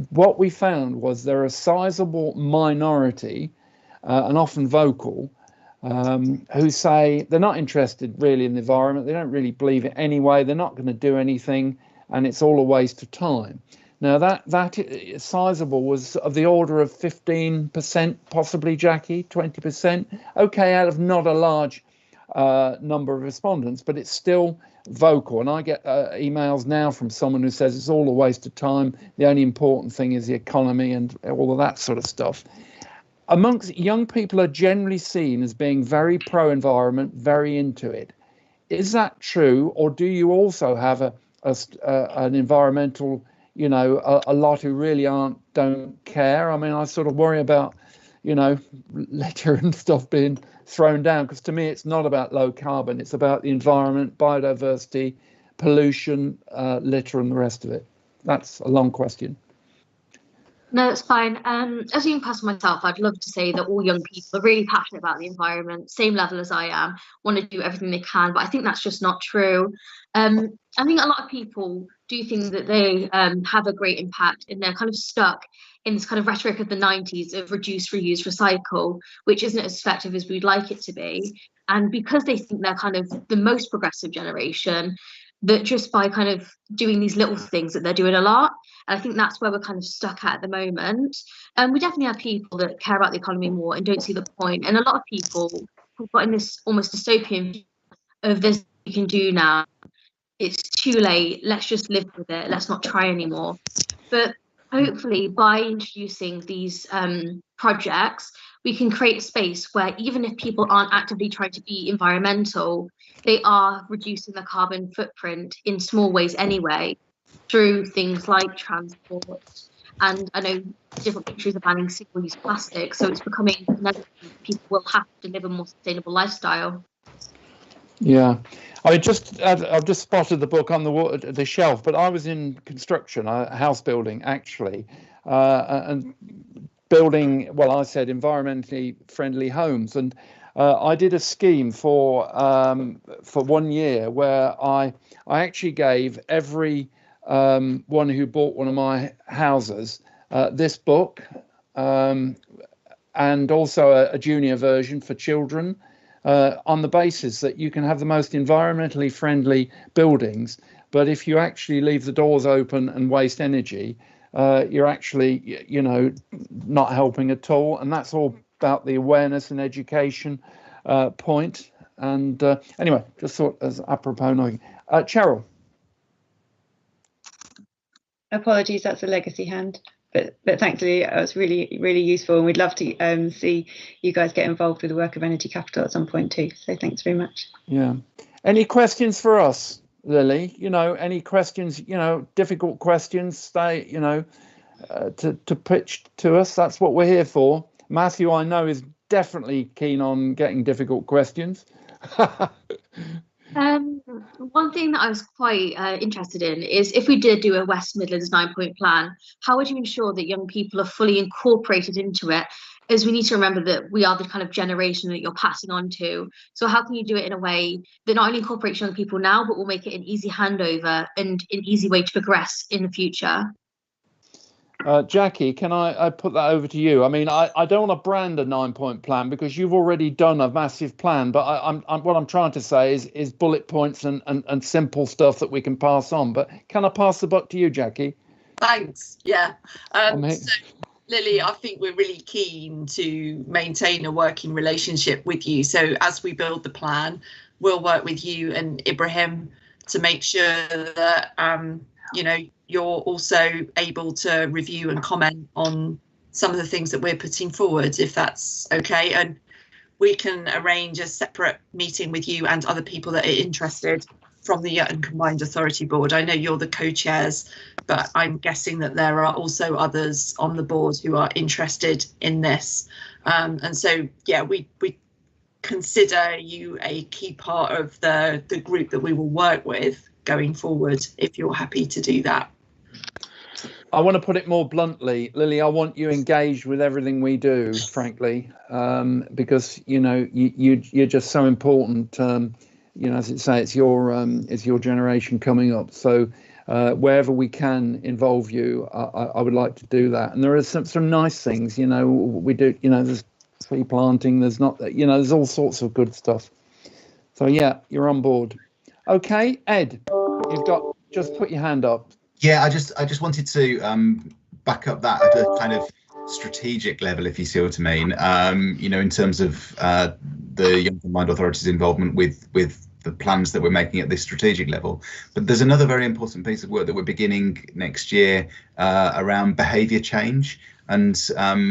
what we found was there are a sizable minority, and often vocal, who say they're not interested really in the environment. They don't really believe it anyway. They're not going to do anything, and it's all a waste of time. Now that sizable was of the order of 15%, possibly, Jackie, 20%. Okay, out of not a large number of respondents, but it's still vocal. And I get emails now from someone who says it's all a waste of time. The only important thing is the economy and all of that sort of stuff. Amongst young people are generally seen as being very pro-environment, very into it. Is that true, or do you also have an environmental, a lot who really don't care? I mean, I sort of worry about, litter and stuff being thrown down, because to me it's not about low carbon, it's about the environment, biodiversity, pollution, litter and the rest of it. That's a long question. No, that's fine. As a young person myself, I'd love to say that all young people are really passionate about the environment, same level as I am, want to do everything they can, but I think that's just not true. I think a lot of people do think that they have a great impact, and they're kind of stuck in this kind of rhetoric of the 90s of reduce, reuse, recycle, which isn't as effective as we'd like it to be. And because they think they're kind of the most progressive generation, that just by kind of doing these little things that they're doing a lot. And I think that's where we're kind of stuck at the moment. And we definitely have people that care about the economy more and don't see the point. And a lot of people have got in this almost dystopian view of this we can do now. It's too late. Let's just live with it. Let's not try anymore. But hopefully by introducing these projects, we can create a space where even if people aren't actively trying to be environmental, they are reducing their carbon footprint in small ways anyway, through things like transport. And I know different countries are banning single-use plastic, so it's becoming another thing. People will have to live a more sustainable lifestyle. Yeah, I've just spotted the book on the shelf, but I was in construction, house building actually, and building, well, I said environmentally friendly homes, and I did a scheme for 1 year where I actually gave every one who bought one of my houses this book, and also a junior version for children, on the basis that you can have the most environmentally friendly buildings, but if you actually leave the doors open and waste energy, you're actually, not helping at all. And that's all about the awareness and education point. And anyway, just thought as apropos. Cheryl. Apologies, that's a legacy hand. But thankfully, it was really, really useful. And we'd love to see you guys get involved with the work of Energy Capital at some point too. So thanks very much. Yeah. Any questions for us, Lily? Any questions, difficult questions, to pitch to us? That's what we're here for. Matthew, I know, is definitely keen on getting difficult questions. One thing that I was quite interested in is, if we did do a West Midlands 9-point plan, how would you ensure that young people are fully incorporated into it? As we need to remember that we are the kind of generation that you're passing on to. So how can you do it in a way that not only incorporates young people now, but will make it an easy handover and an easy way to progress in the future? Jackie, can I put that over to you? I mean, I don't want to brand a 9-point plan because you've already done a massive plan, but what I'm trying to say is bullet points and simple stuff that we can pass on. But can I pass the buck to you, Jackie? Thanks. Yeah. mean, So, Lily, I think we're really keen to maintain a working relationship with you. So as we build the plan, we'll work with you and Ibrahim to make sure that you know, you're also able to review and comment on some of the things that we're putting forward, if that's okay. And we can arrange a separate meeting with you and other people that are interested from the Young Combined Authority Board. I know you're the co-chairs, but I'm guessing that there are also others on the board who are interested in this. And so, yeah, we consider you a key part of the group that we will work with going forward, if you're happy to do that. I want to put it more bluntly, Lily. I want you engaged with everything we do, frankly, because you know you're just so important. You know, as it say, it's your generation coming up. So wherever we can involve you, I would like to do that. And there are some nice things. You know, we do. You know, there's tree planting. There's not. You know, there's all sorts of good stuff. So yeah, you're on board. Okay, Ed, you've got, just put your hand up. Yeah, I just wanted to back up that at a kind of strategic level, if you see what I mean. You know, in terms of the Young Combined Authority's involvement with the plans that we're making at this strategic level. But there's another very important piece of work that we're beginning next year around behaviour change. And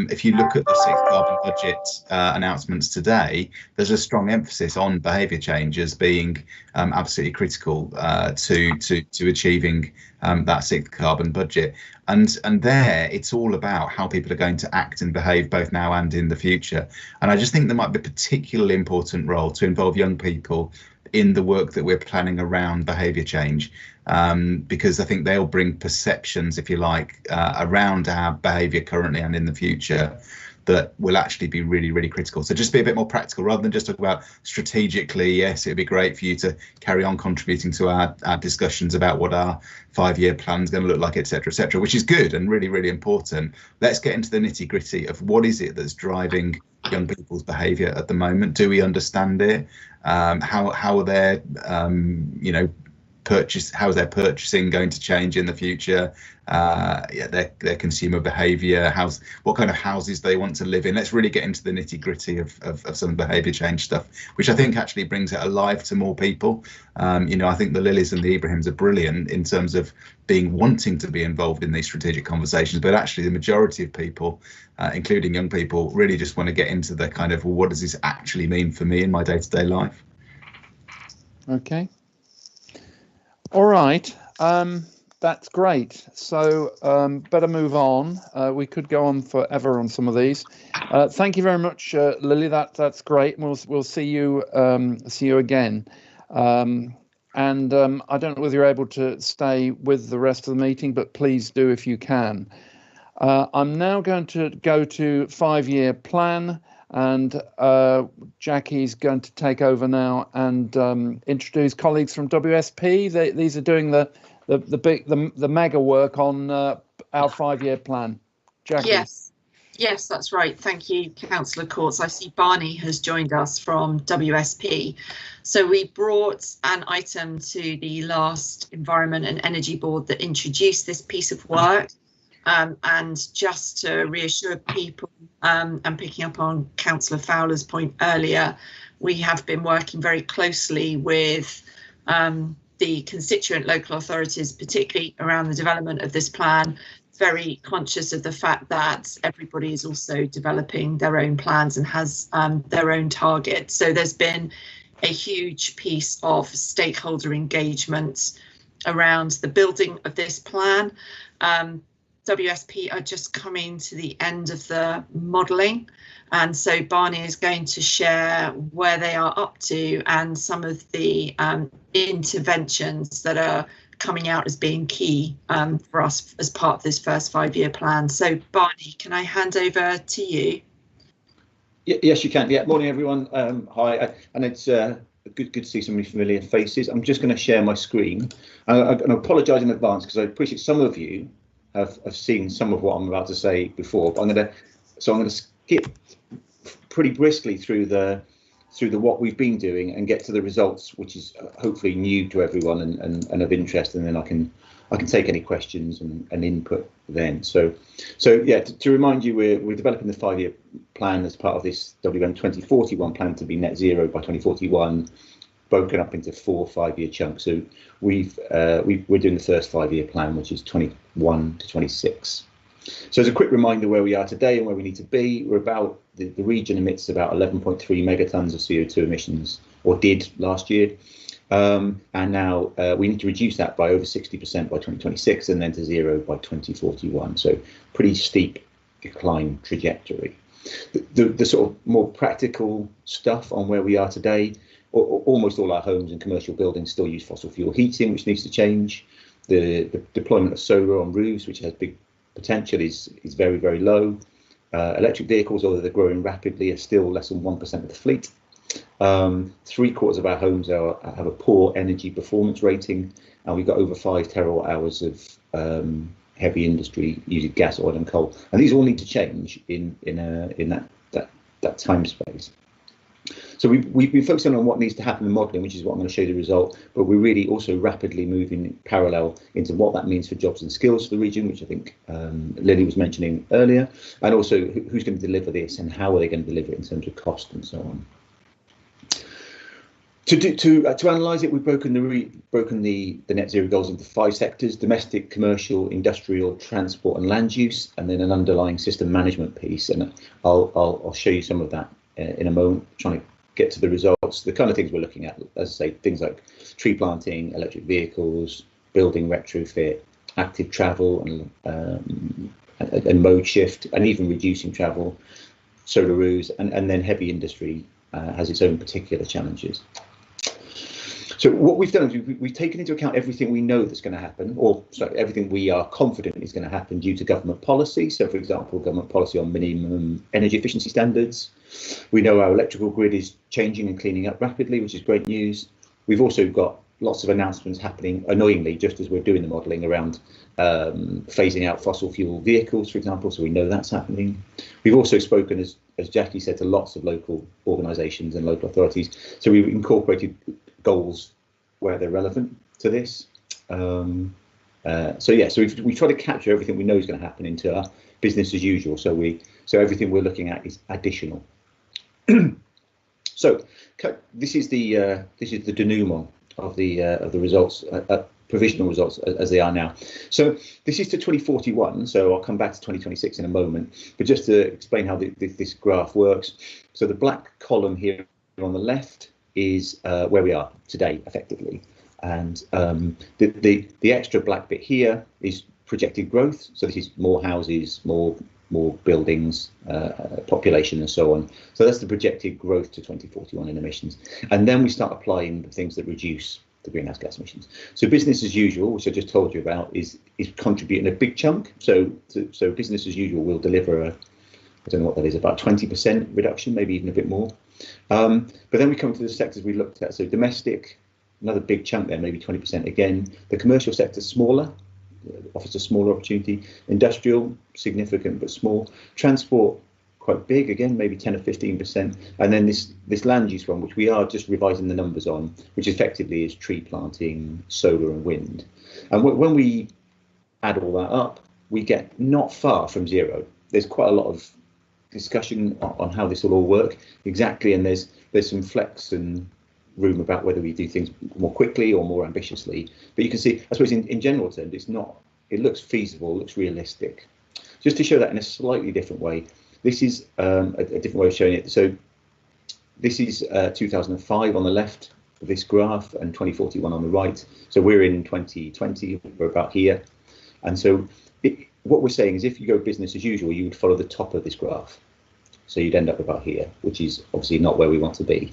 if you look at the sixth carbon budget announcements today, there's a strong emphasis on behaviour change as being absolutely critical to achieving that sixth carbon budget. And there, it's all about how people are going to act and behave both now and in the future. And I just think there might be a particularly important role to involve young people in the work that we're planning around behaviour change, because I think they'll bring perceptions, if you like, around our behaviour currently and in the future that will actually be really, really critical. So just be a bit more practical rather than just talk about strategically. Yes, it'd be great for you to carry on contributing to our discussions about what our 5-year plan is going to look like, etc., which is good and really, really important. Let's get into the nitty gritty of what is it that's driving young people's behaviour at the moment. Do we understand it? How are their you know, how is their purchasing going to change in the future? Yeah, their consumer behaviour, what kind of houses they want to live in. Let's really get into the nitty gritty of some behaviour change stuff, which I think actually brings it alive to more people. You know, I think the Lilies and the Ibrahims are brilliant in terms of wanting to be involved in these strategic conversations, but actually the majority of people, including young people, really just want to get into the kind of, well, what does this actually mean for me in my day-to-day life? Okay. All right, that's great. So better move on. We could go on forever on some of these. Thank you very much, Lily. That's great. We'll see you again. And I don't know whether you're able to stay with the rest of the meeting, but please do if you can. I'm now going to go to 5-year plan. And Jackie's going to take over now and introduce colleagues from WSP. These are doing the mega work on our 5-year plan. Jackie. Yes, that's right. Thank you, Councillor Courts. I see Barney has joined us from WSP. So we brought an item to the last Environment and Energy Board that introduced this piece of work. And just to reassure people, and picking up on Councillor Fowler's point earlier, we have been working very closely with the constituent local authorities, particularly around the development of this plan, very conscious of the fact that everybody is also developing their own plans and has their own targets. So there's been a huge piece of stakeholder engagement around the building of this plan. WSP are just coming to the end of the modelling, and so Barney is going to share where they are up to and some of the interventions that are coming out as being key for us as part of this first 5-year plan. So Barney, can I hand over to you? Yes, you can. Yeah, morning everyone. Hi, and it's good to see so many familiar faces. I'm just going to share my screen. And I apologise in advance because I appreciate some of you have seen some of what I'm about to say before, but I'm going to skip pretty briskly through the what we've been doing and get to the results, which is hopefully new to everyone and of interest, and then I can I can take any questions and input then. So yeah, to remind you, we're developing the 5-year plan as part of this WM 2041 plan to be net zero by 2041, broken up into 4 5-year chunks. So we're doing the first 5-year plan, which is 21 to 26. So as a quick reminder where we are today and where we need to be, we're about, the region emits about 11.3 megatons of CO2 emissions, or did last year. And now we need to reduce that by over 60% by 2026 and then to zero by 2041. So pretty steep decline trajectory. The sort of more practical stuff on where we are today, almost all our homes and commercial buildings still use fossil fuel heating, which needs to change. The deployment of solar on roofs, which has big potential, is very, very low. Electric vehicles, although they're growing rapidly, are still less than 1% of the fleet. 3/4 of our homes have a poor energy performance rating, and we've got over 5 terawatt hours of heavy industry using gas, oil and coal, and these all need to change in that time space. So we've been focusing on what needs to happen in modelling, which is what I'm going to show you the result, but we're really also rapidly moving in parallel into what that means for jobs and skills for the region, which I think Lily was mentioning earlier, and also who's going to deliver this and how are they going to deliver it in terms of cost and so on. To analyse it, we've broken the net zero goals into 5 sectors: domestic, commercial, industrial, transport and land use, and then an underlying system management piece. And I'll show you some of that in a moment, trying to get to the results. The kind of things we're looking at, as I say, things like tree planting, electric vehicles, building retrofit, active travel and mode shift, and even reducing travel, solar roofs, and then heavy industry has its own particular challenges. So what we've done is we've taken into account everything we know that's going to happen, or sorry, everything we are confident is going to happen due to government policy. So, for example, government policy on minimum energy efficiency standards. We know our electrical grid is changing and cleaning up rapidly, which is great news. We've also got lots of announcements happening, annoyingly, just as we're doing the modelling around phasing out fossil fuel vehicles, for example, so we know that's happening. We've also spoken, as Jackie said, to lots of local organisations and local authorities, so we've incorporated goals where they're relevant to this. So we try to capture everything we know is going to happen into our business as usual, so everything we're looking at is additional. So this is the denouement of the results, provisional results as they are now. So this is to 2041, so I'll come back to 2026 in a moment, but just to explain how this graph works. So the black column here on the left is where we are today, effectively, and the extra black bit here is projected growth. So this is more houses, more buildings, population and so on. So that's the projected growth to 2041 in emissions. And then we start applying the things that reduce the greenhouse gas emissions. So business as usual, which I just told you about, is contributing a big chunk. So business as usual will deliver I don't know what that is, about 20% reduction, maybe even a bit more. But then we come to the sectors we looked at. So domestic, another big chunk there, maybe 20% again. The commercial sector, smaller, offers a smaller opportunity. Industrial, significant but small. Transport, quite big, again, maybe 10 or 15%. And then this land use one, which we are just revising the numbers on, which effectively is tree planting, solar and wind. And when we add all that up, we get not far from zero. There's quite a lot of discussion on how this will all work exactly, and there's some flex and room about whether we do things more quickly or more ambitiously. But you can see, I suppose, in general terms, it looks feasible, looks realistic. Just to show that in a slightly different way, this is a different way of showing it. So this is 2005 on the left of this graph and 2041 on the right. So we're in 2020, we're about here. And so what we're saying is, if you go business as usual, you would follow the top of this graph. So you'd end up about here, which is obviously not where we want to be.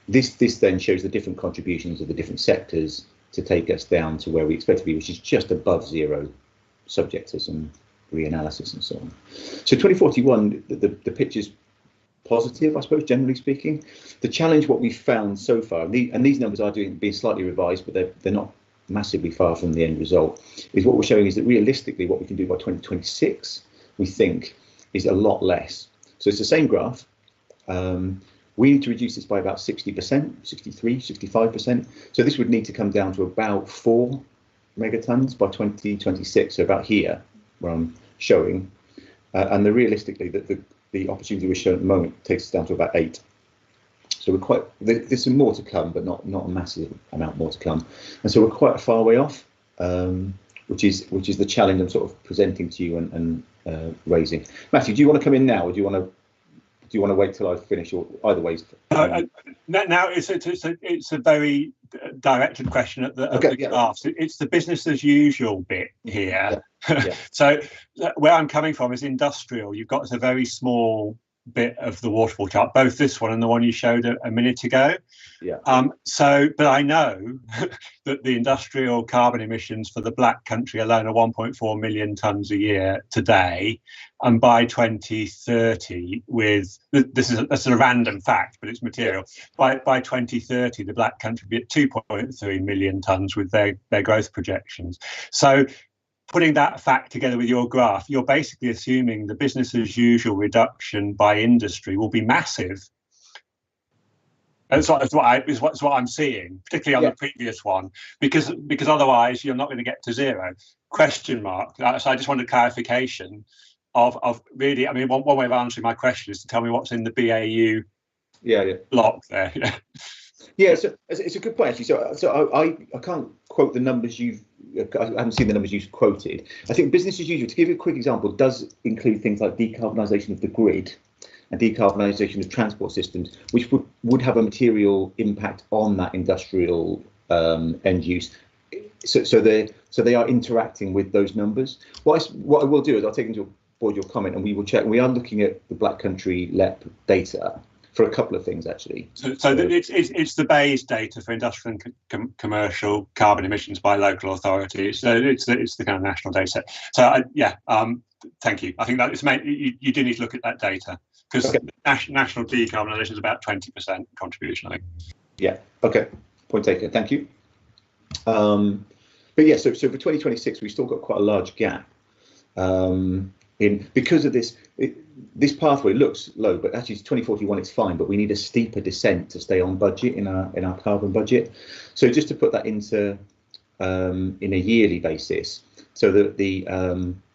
This then shows the different contributions of the different sectors to take us down to where we expect to be, which is just above zero, subject to some reanalysis and so on. So 2041, the picture's positive, I suppose, generally speaking. The challenge, what we've found so far, and these numbers are being slightly revised, but they're not massively far from the end result, is what we're showing is that realistically what we can do by 2026, we think, is a lot less. So it's the same graph. We need to reduce this by about 60%, 63, 65%. So this would need to come down to about 4 megatons by 2026, so about here where I'm showing, and realistically the opportunity we're showing at the moment takes us down to about 8. So there's some more to come, but not a massive amount more to come, and so we're quite a far way off, which is the challenge I'm sort of presenting to you and raising. Matthew, do you want to come in now, or do you want to wait till I finish, or either way? Now it's a very directed question at the graphs. It's the business as usual bit here. Yeah. So where I'm coming from is industrial. You've got a very small bit of the waterfall chart, both this one and the one you showed a minute ago. Yeah. But I know that the industrial carbon emissions for the Black Country alone are 1.4 million tonnes a year today, and by 2030, that's a random fact, but it's material. By 2030, the Black Country will be at 2.3 million tonnes with their growth projections. So, putting that fact together with your graph, you're basically assuming the business as usual reduction by industry will be massive. That's what I'm seeing, particularly on the previous one, because otherwise you're not going to get to zero. Question mark. So I just wanted clarification of really. I mean, one way of answering my question is to tell me what's in the BAU block there. Yeah, so it's a good point actually. So I can't quote the numbers I haven't seen the numbers you've quoted. I think business as usual, to give you a quick example, does include things like decarbonisation of the grid and decarbonisation of transport systems, which would have a material impact on that industrial end use. So they are interacting with those numbers. What I will do is I'll take into board your comment, and we will check. We are looking at the Black Country LEP data for a couple of things actually. So it's the BEIS data for industrial and commercial carbon emissions by local authorities. So it's the kind of national data set. So thank you. I think that you do need to look at that data, because national decarbonisation is about 20% contribution, I think. Yeah. Okay. Point taken. Thank you. But yeah, so for 2026, we've still got quite a large gap. Because of this pathway looks low, but actually 2041 it's fine, but we need a steeper descent to stay on budget in our carbon budget. So just to put that into in a yearly basis, so that the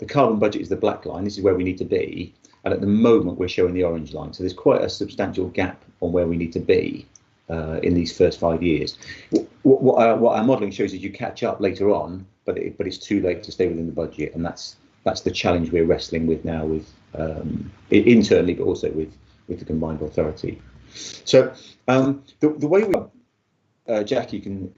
carbon budget is the black line. This is where we need to be, and at the moment we're showing the orange line. So there's quite a substantial gap on where we need to be in these first 5 years. What our modelling shows is you catch up later on, but it's too late to stay within the budget, and that's the challenge we're wrestling with now, with internally, but also with the combined authority. So the way Jackie can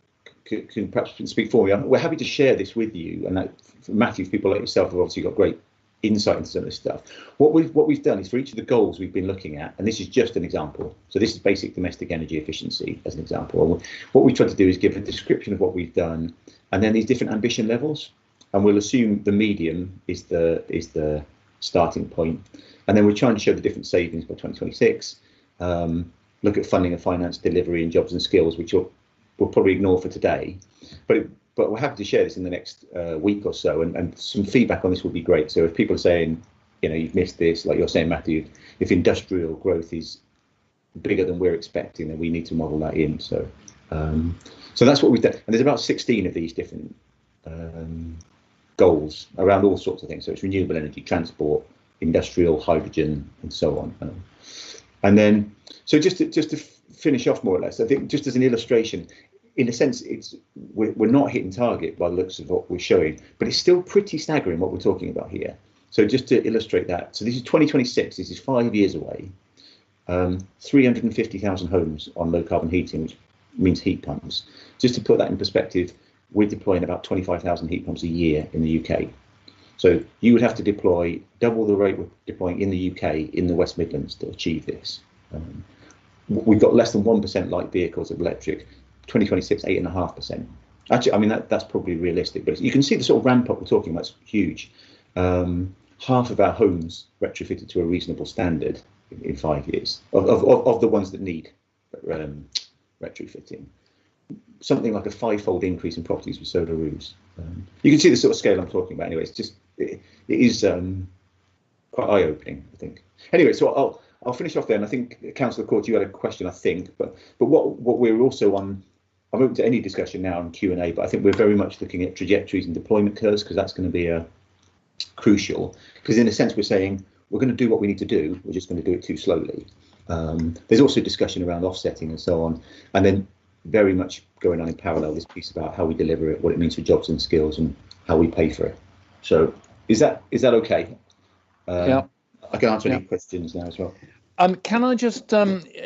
perhaps speak for me. We're happy to share this with you, and that Matthew, people like yourself have obviously got great insight into some of this stuff. What we've done is for each of the goals we've been looking at, and this is just an example. So this is basic domestic energy efficiency as an example. What we tried to do is give a description of what we've done, and then these different ambition levels. And we'll assume the medium is the starting point, and then we're trying to show the different savings by 2026. Look at funding and finance, delivery, and jobs and skills, which we'll probably ignore for today. But we're happy to share this in the next week or so, and some feedback on this would be great. So if people are saying, you've missed this, like you're saying, Matthew, if industrial growth is bigger than we're expecting, then we need to model that in. So that's what we've done, and there's about 16 of these different goals around all sorts of things. So it's renewable energy, transport, industrial, hydrogen, and so on. And then, so just to finish off more or less, I think just as an illustration, in a sense, we're not hitting target by the looks of what we're showing, but it's still pretty staggering what we're talking about here. So just to illustrate that, so this is 2026. This is 5 years away. 350,000 homes on low carbon heating, which means heat pumps. Just to put that in perspective, we're deploying about 25,000 heat pumps a year in the UK. So you would have to deploy double the rate we're deploying in the UK in the West Midlands to achieve this. We've got less than 1% light vehicles of electric. 2026, 8.5%. Actually, I mean, that's probably realistic, but you can see the sort of ramp up we're talking about. It's huge. Half of our homes retrofitted to a reasonable standard in 5 years of the ones that need retrofitting. Something like a 5-fold increase in properties with solar roofs. You can see the sort of scale I'm talking about. Anyway, it is quite eye-opening, I think. Anyway, so I'll finish off there. And I think Councillor Court, you had a question, I think, but what we're also on I'm open to any discussion now on Q&A, but I think we're very much looking at trajectories and deployment curves, because that's going to be crucial. Because in a sense, we're saying we're going to do what we need to do, we're just going to do it too slowly. There's also discussion around offsetting and so on, and then very much going on in parallel this piece about how we deliver it, what it means for jobs and skills, and how we pay for it. So is that okay? Yeah. I can answer any questions now as well. Can I just,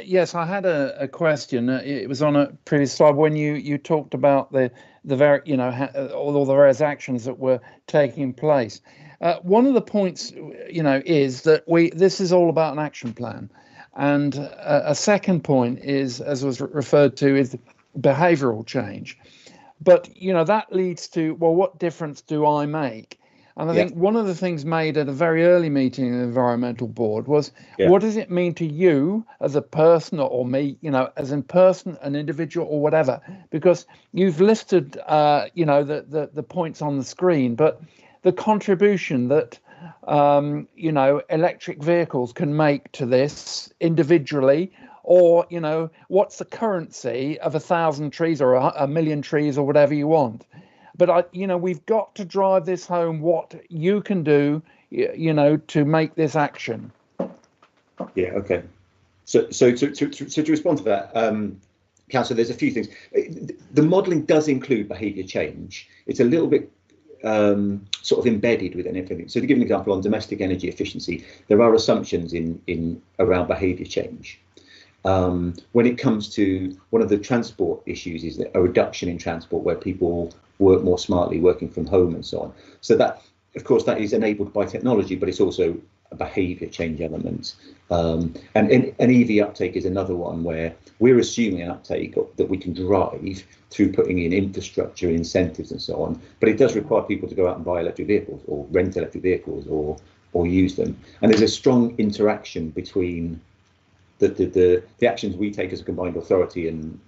yes, I had a question. It was on a previous slide when you talked about the very, all the various actions that were taking place. One of the points, is that this is all about an action plan. And a second point is, as was referred to, is behavioural change. But, that leads to, well, what difference do I make? And I think one of the things made at a very early meeting in the Environmental Board was, what does it mean to you as a person, or me, as in person, an individual, or whatever? Because you've listed, the points on the screen, but the contribution that, electric vehicles can make to this individually, or, what's the currency of 1,000 trees or a million trees or whatever you want. But, we've got to drive this home, what you can do, to make this action. Yeah, OK. So to respond to that, Councillor, there's a few things. The modelling does include behaviour change. It's a little bit sort of embedded within everything. So to give an example on domestic energy efficiency, there are assumptions in around behaviour change. When it comes to one of the transport issues is a reduction in transport where people work more smartly, working from home and so on. So that, of course, that is enabled by technology, but it's also a behaviour change element. And an EV uptake is another one where we're assuming an uptake that we can drive through putting in infrastructure, incentives and so on. But it does require people to go out and buy electric vehicles or rent electric vehicles or use them. And there's a strong interaction between the actions we take as a combined authority and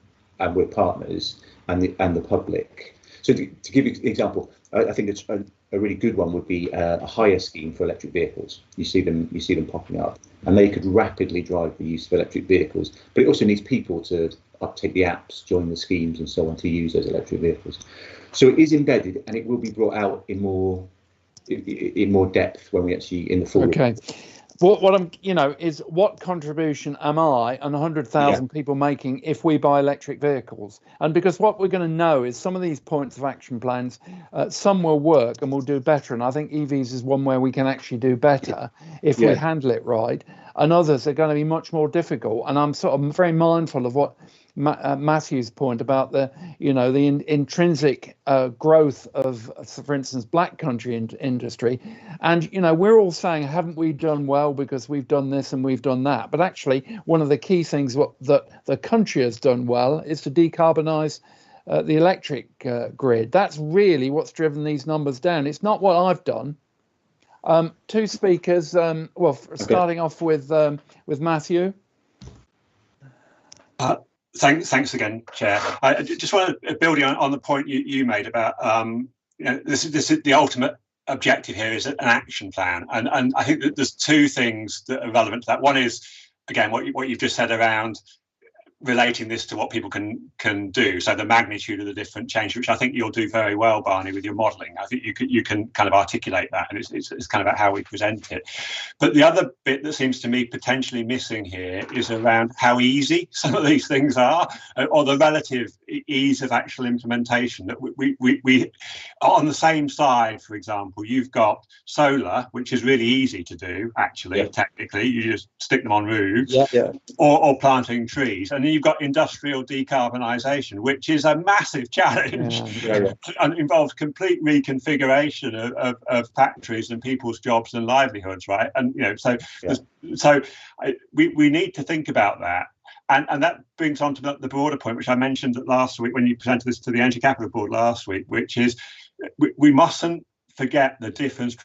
we're partners and the public. So to give you an example, I think it's a really good one would be a hire scheme for electric vehicles. You see them popping up, and they could rapidly drive the use of electric vehicles. But it also needs people to uptake the apps, join the schemes, and so on to use those electric vehicles. So it is embedded, and it will be brought out in more depth when we actually in the full. Okay. What I'm, is what contribution am I and 100,000 people making if we buy electric vehicles? And because what we're going to know is some of these points of action plans, some will work and we'll do better. And I think EVs is one where we can actually do better if we handle it right. And others are going to be much more difficult. And I'm sort of very mindful of what Matthew's point about the intrinsic growth of, for instance, black country industry. And, we're all saying, haven't we done well because we've done this and we've done that? But actually, one of the key things that the country has done well is to decarbonise the electric grid. That's really what's driven these numbers down. It's not what I've done. Two speakers, starting off with Matthew. Thanks again, Chair. I just want to build on the point you made about this is the ultimate objective here is an action plan, and I think that there's two things that are relevant to that. One is, again, what you've just said around relating this to what people can do, so the magnitude of the different change, which I think you'll do very well, Barney, with your modelling. I think you can kind of articulate that, and it's kind of about how we present it. But the other bit that seems to me potentially missing here is around how easy some of these things are, or the relative ease of actual implementation. That we on the same side, for example, you've got solar, which is really easy to do, actually, technically. You just stick them on roofs, or planting trees, and then you've got industrial decarbonisation, which is a massive challenge and involves complete reconfiguration of factories and people's jobs and livelihoods, right? And we need to think about that. And that brings on to the broader point, which I mentioned last week when you presented this to the Energy Capital Board last week, which is we mustn't forget the difference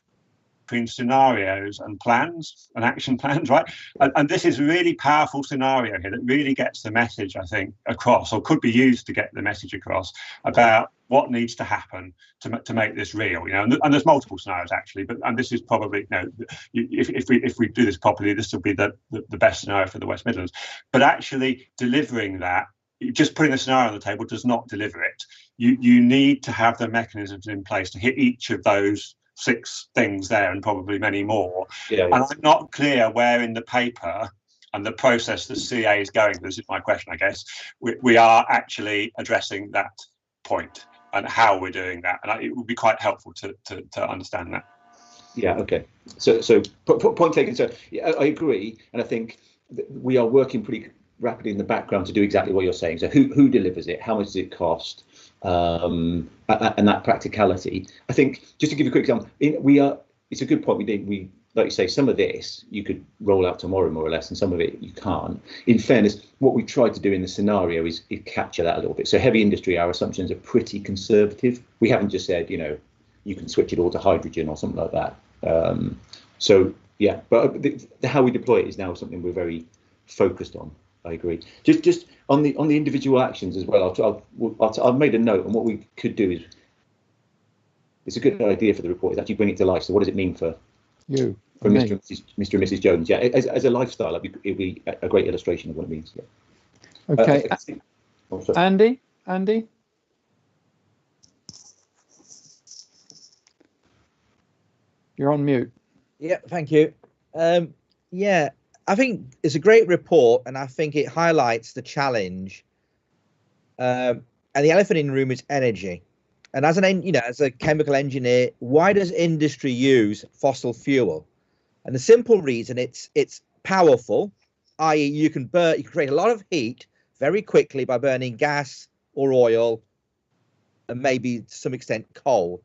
between scenarios and plans and action plans, right? And this is a really powerful scenario here that really gets the message, I think, across, or could be used to get the message across about what needs to happen to make this real, and there's multiple scenarios actually, and this is probably, if we do this properly, this will be the best scenario for the West Midlands. But actually delivering that just putting a scenario on the table does not deliver it. You need to have the mechanisms in place to hit each of those 6 things there, and probably many more. Yeah. And I'm not clear where in the paper and the process the CA is going. This is my question, I guess. We are actually addressing that point and how we're doing that, and it would be quite helpful to understand that. Yeah. Okay. So point taken. So yeah, I agree, and I think we are working pretty rapidly in the background to do exactly what you're saying. So who delivers it? How much does it cost? And that practicality. I think, just to give you a quick example, it's a good point. We like you say, some of this you could roll out tomorrow more or less, and some of it you can't. In fairness, what we tried to do in the scenario is capture that a little bit. So heavy industry, our assumptions are pretty conservative. We haven't just said, you can switch it all to hydrogen or something like that. So yeah, but how we deploy it is now something we're very focused on. I agree. Just on the individual actions as well. I've made a note, and what we could do is, it's a good idea for the report, is actually bring it to life. So what does it mean for you, for Mr. and Mrs. Jones? Yeah, as a lifestyle, it'd be a great illustration of what it means. Yeah. Okay. Andy. You're on mute. Yeah, thank you. Yeah, I think it's a great report, and I think it highlights the challenge. And the elephant in the room is energy. And as as a chemical engineer, why does industry use fossil fuel? And the simple reason, it's powerful, i.e., you can create a lot of heat very quickly by burning gas or oil, and maybe to some extent coal.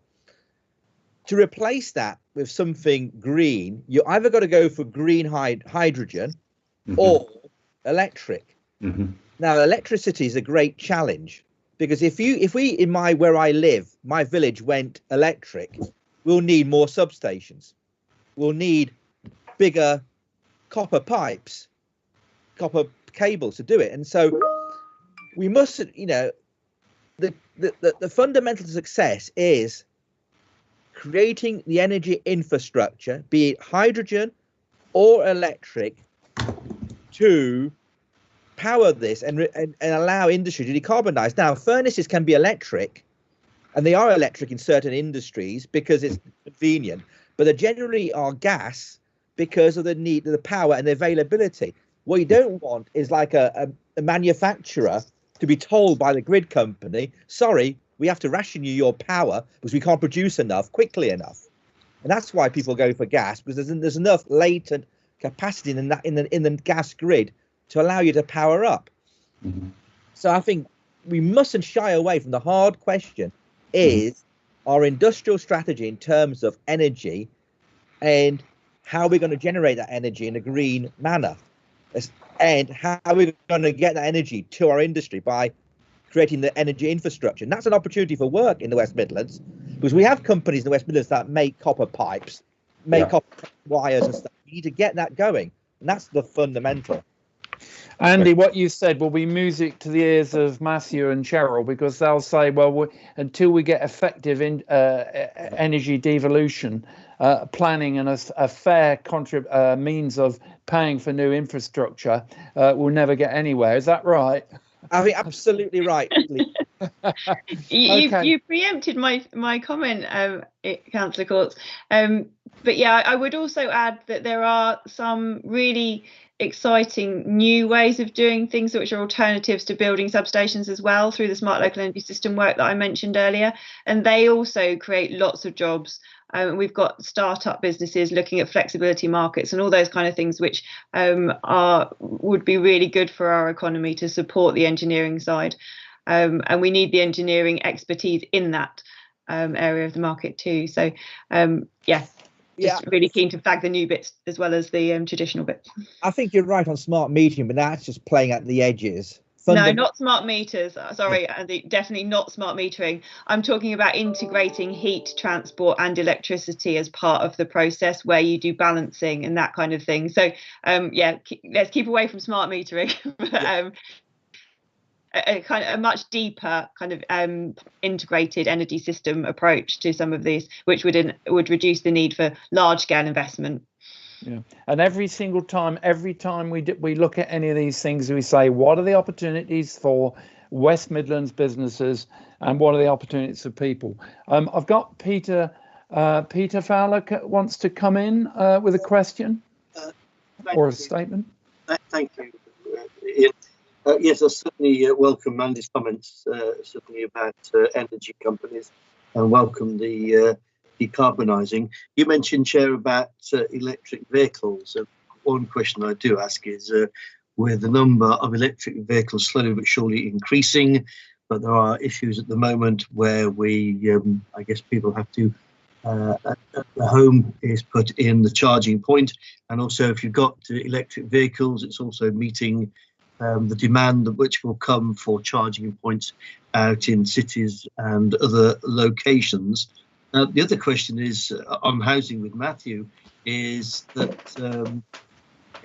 To replace that with something green, you either got to go for green hydrogen or electric. Now, electricity is a great challenge, because if we in where I live, my village went electric, we'll need more substations. We'll need bigger copper pipes, copper cables to do it. And so we must, the fundamental success is creating the energy infrastructure, be it hydrogen or electric, to power this and allow industry to decarbonize. Now, furnaces can be electric, and they are electric in certain industries because it's convenient, but they generally are gas because of the need, the power and the availability. What you don't want is like a manufacturer to be told by the grid company, sorry, we have to ration you your power because we can't produce enough quickly enough. And that's why people go for gas, because there's enough latent capacity in the gas grid to allow you to power up. So I think we mustn't shy away from the hard question, is our industrial strategy in terms of energy, and how we're going to generate that energy in a green manner, and how we're going to get that energy to our industry by creating the energy infrastructure. And that's an opportunity for work in the West Midlands, because we have companies in the West Midlands that make copper pipes, make copper wires and stuff. We need to get that going, and that's the fundamental. Andy, what you said will be music to the ears of Matthew and Cheryl, because they'll say, well, until we get effective energy devolution, planning and a fair means of paying for new infrastructure, we'll never get anywhere. Is that right? I think absolutely right. You preempted my comment, Councillor Courts. But yeah, I would also add that there are some really exciting new ways of doing things which are alternatives to building substations as well, through the smart local energy system work that I mentioned earlier, and they also create lots of jobs. We've got startup businesses looking at flexibility markets and all those kind of things, which would be really good for our economy to support the engineering side, and we need the engineering expertise in that area of the market too. So really keen to flag the new bits as well as the traditional bits. I think you're right on smart metering, but that's just playing at the edges. No, not smart meters. Sorry, Andy, definitely not smart metering. I'm talking about integrating heat, transport and electricity as part of the process, where you do balancing and that kind of thing. So let's keep away from smart metering. A much deeper kind of integrated energy system approach to some of these, which would reduce the need for large scale investment. Yeah, and every time we look at any of these things, we say, what are the opportunities for West Midlands businesses, and what are the opportunities for people? I've got Peter Fowler wants to come in with a question or a statement. Thank you, Ian. Yes, I certainly welcome Andy's comments, certainly about energy companies, and welcome the decarbonising. You mentioned, Chair, about electric vehicles. One question I do ask is, with the number of electric vehicles slowly but surely increasing, but there are issues at the moment where I guess people have to, at the home is put in the charging point, and also if you've got electric vehicles, it's also meeting the demand which will come for charging points out in cities and other locations. The other question is on housing with Matthew, is that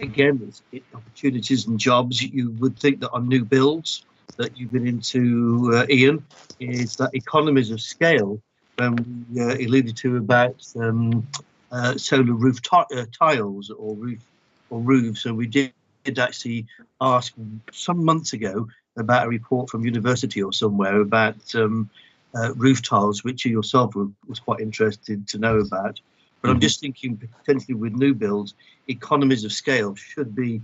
again, it's opportunities and jobs. You would think that on new builds that you've been into, Ian, is that economies of scale. We alluded to about solar roof tiles or roofs, and we did actually ask some months ago about a report from university or somewhere about roof tiles, which you yourself was quite interested to know about. But I'm just thinking potentially with new builds, economies of scale should be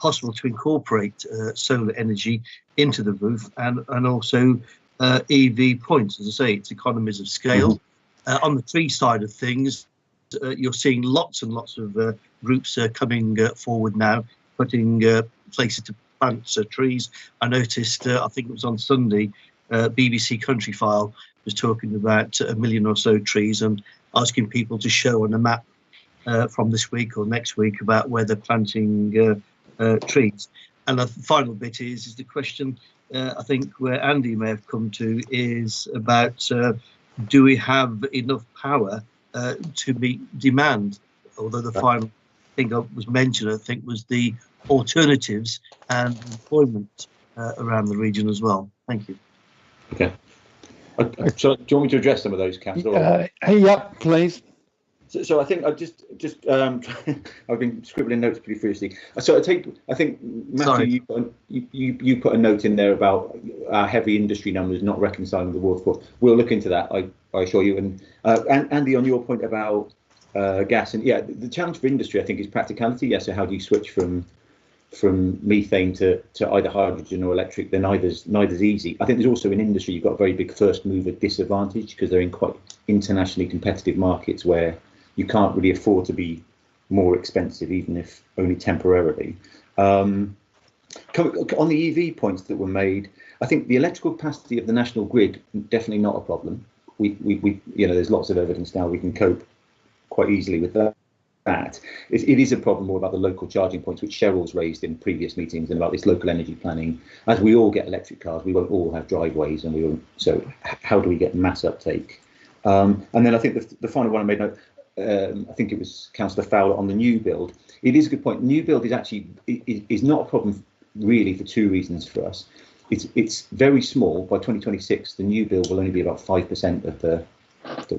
possible to incorporate solar energy into the roof, and also EV points. As I say, it's economies of scale. On the tree side of things, you're seeing lots and lots of groups coming forward now, putting places to plant trees. I noticed, I think it was on Sunday, BBC Countryfile was talking about 1 million or so trees and asking people to show on a map from this week or next week about where they're planting trees. And the final bit is the question, I think where Andy may have come to, is about do we have enough power to meet demand? Although the final thing that was mentioned, I think, was the alternatives and employment around the region as well. Thank you. Okay. So, do you want me to address some of those, Councillor? Yeah, please. So I think I've just I've been scribbling notes pretty furiously. So I think Matthew, you put a note in there about our heavy industry numbers not reconciling the workforce. We'll look into that, I assure you. And Andy, on your point about gas, and yeah, the challenge for industry, I think, is practicality. Yeah, so how do you switch from methane to either hydrogen or electric? Then neither's easy. I think there's also in industry you've got a very big first mover disadvantage because they're in quite internationally competitive markets where you can't really afford to be more expensive, even if only temporarily. On the EV points that were made, I think the electrical capacity of the national grid, definitely not a problem. We there's lots of evidence now we can cope quite easily with that. It is a problem more about the local charging points, which Cheryl's raised in previous meetings, and about this local energy planning. As we all get electric cars, we won't all have driveways, and so how do we get mass uptake? And then I think the final one I made note, I think it was Councillor Fowler on the new build. It is a good point. New build is actually is not a problem really for two reasons for us. It's very small. By 2026, the new build will only be about 5% of the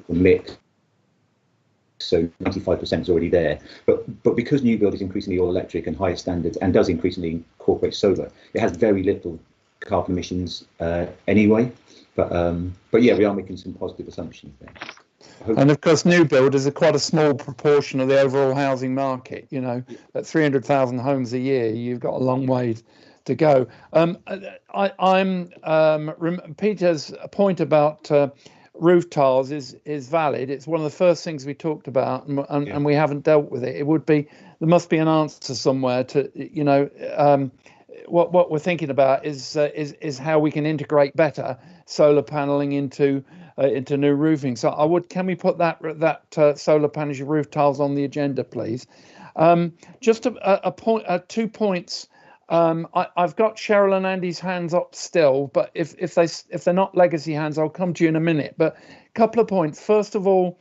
mix. So 95% is already there. But because new build is increasingly all electric and higher standards and does increasingly incorporate solar, it has very little carbon emissions anyway. But yeah, we are making some positive assumptions there. And of course, new build is quite a small proportion of the overall housing market. You know, at 300,000 homes a year, you've got a long way to go. Peter's point about roof tiles is valid. It's one of the first things we talked about, and we haven't dealt with it. It would be, there must be an answer somewhere to, you know, what we're thinking about is how we can integrate better solar paneling into new roofing. So can we put that solar panels, roof tiles on the agenda, please? Just a point, 2 points. I've got Cheryl and Andy's hands up still, but if they're not legacy hands, I'll come to you in a minute. But a couple of points. First of all,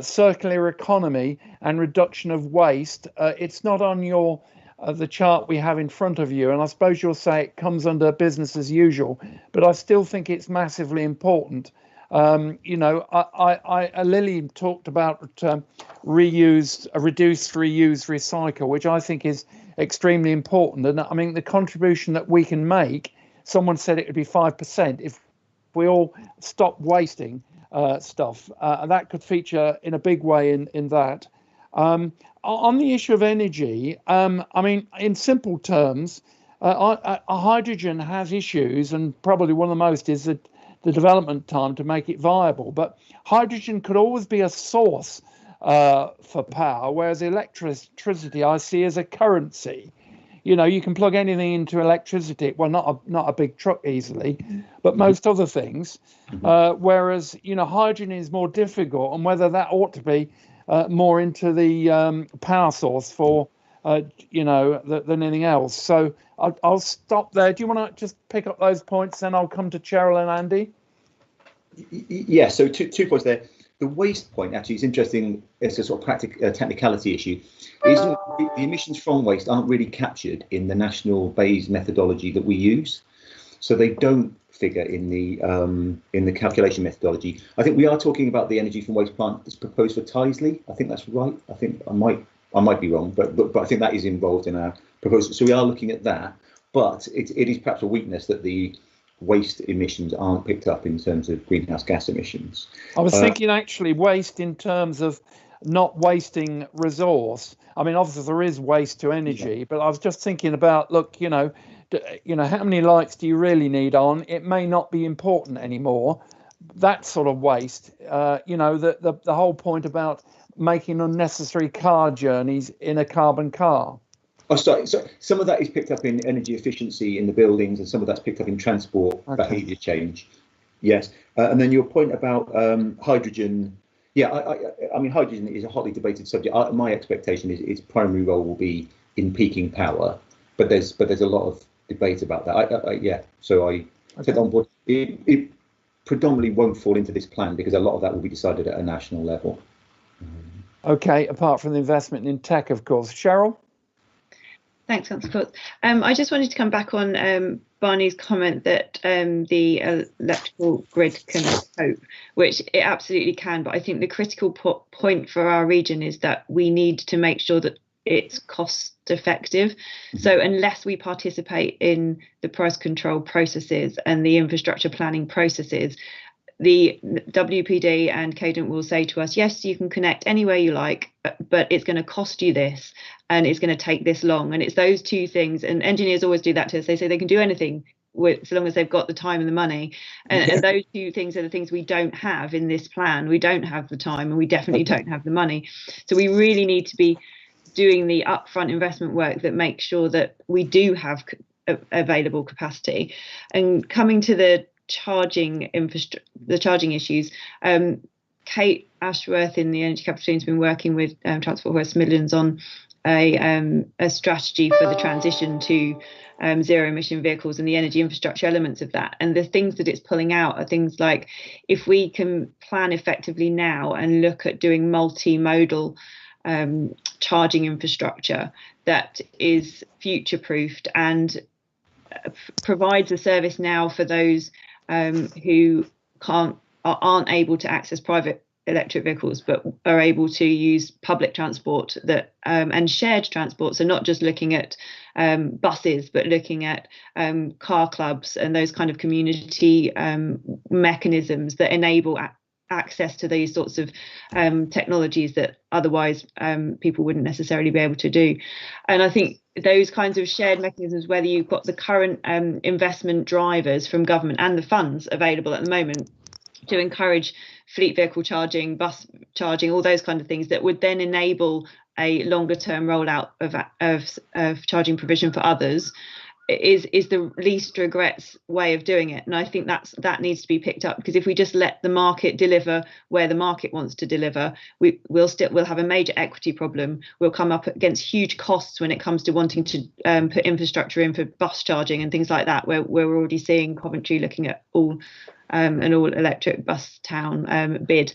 circular economy and reduction of waste. It's not on the chart we have in front of you, and I suppose you'll say it comes under business as usual, but I still think it's massively important. You know, Lily talked about reduce, reuse, recycle, which I think is extremely important. And I mean, the contribution that we can make, someone said it would be 5% if we all stop wasting stuff. And that could feature in a big way in that. On the issue of energy, I mean, in simple terms, hydrogen has issues, and probably one of the most is the development time to make it viable. But hydrogen could always be a source for power, whereas electricity I see as a currency. You know, you can plug anything into electricity. Well, not a big truck easily, but most other things. Whereas, you know, hydrogen is more difficult, and whether that ought to be more into the power source for, you know, than anything else. So I'll stop there. Do you want to just pick up those points, then I'll come to Cheryl and Andy? Yeah, so two points there. The waste point actually is interesting. It's a sort of technicality issue. The emissions from waste aren't really captured in the national BEIS methodology that we use, so they don't figure in the calculation methodology. I think we are talking about the energy from waste plant that's proposed for Tyseley. I think that's right. I think I might be wrong, but I think that is involved in our proposal. So we are looking at that, but it is perhaps a weakness that the waste emissions aren't picked up in terms of greenhouse gas emissions. I was thinking actually waste in terms of not wasting resource. I mean, obviously there is waste to energy, but I was just thinking about, look, you know, how many lights do you really need on? It may not be important anymore. That sort of waste, you know, the whole point about making unnecessary car journeys in a carbon car. Oh, sorry. So some of that is picked up in energy efficiency in the buildings, and some of that's picked up in transport behaviour change. Yes, and then your point about hydrogen. Yeah, I mean, hydrogen is a hotly debated subject. My expectation is its primary role will be in peaking power, but there's a lot of debate about that. Yeah, so I take on board. It predominantly won't fall into this plan because a lot of that will be decided at a national level. Okay, apart from the investment in tech, of course. Cheryl? Thanks, Councillor Court. I just wanted to come back on Barney's comment that the electrical grid can cope, which it absolutely can. But I think the critical point for our region is that we need to make sure that it's cost effective. So unless we participate in the price control processes and the infrastructure planning processes, the WPD and Cadent will say to us, yes, you can connect anywhere you like, but it's going to cost you this and it's going to take this long. And it's those two things. And engineers always do that to us. They say they can do anything so long as they've got the time and the money. And those two things are the things we don't have in this plan. We don't have the time and we definitely don't have the money. So we really need to be doing the upfront investment work that makes sure that we do have available capacity. And coming to the charging issues, Kate Ashworth in the Energy Capital team has been working with Transport West Midlands on a strategy for the transition to zero emission vehicles and the energy infrastructure elements of that. And the things that it's pulling out are things like, if we can plan effectively now and look at doing multimodal charging infrastructure that is future proofed and provides a service now for those who aren't able to access private electric vehicles but are able to use public transport that and shared transport. So not just looking at buses, but looking at car clubs and those kind of community mechanisms that enable access to these sorts of technologies that otherwise people wouldn't necessarily be able to do. And I think those kinds of shared mechanisms, whether you've got the current investment drivers from government and the funds available at the moment to encourage fleet vehicle charging, bus charging, all those kind of things that would then enable a longer term rollout of charging provision for others, is the least regrets way of doing it. And I think that needs to be picked up, because if we just let the market deliver where the market wants to deliver, we'll have a major equity problem. We'll come up against huge costs when it comes to wanting to put infrastructure in for bus charging and things like that, where we're already seeing Coventry looking at an all electric bus town bid.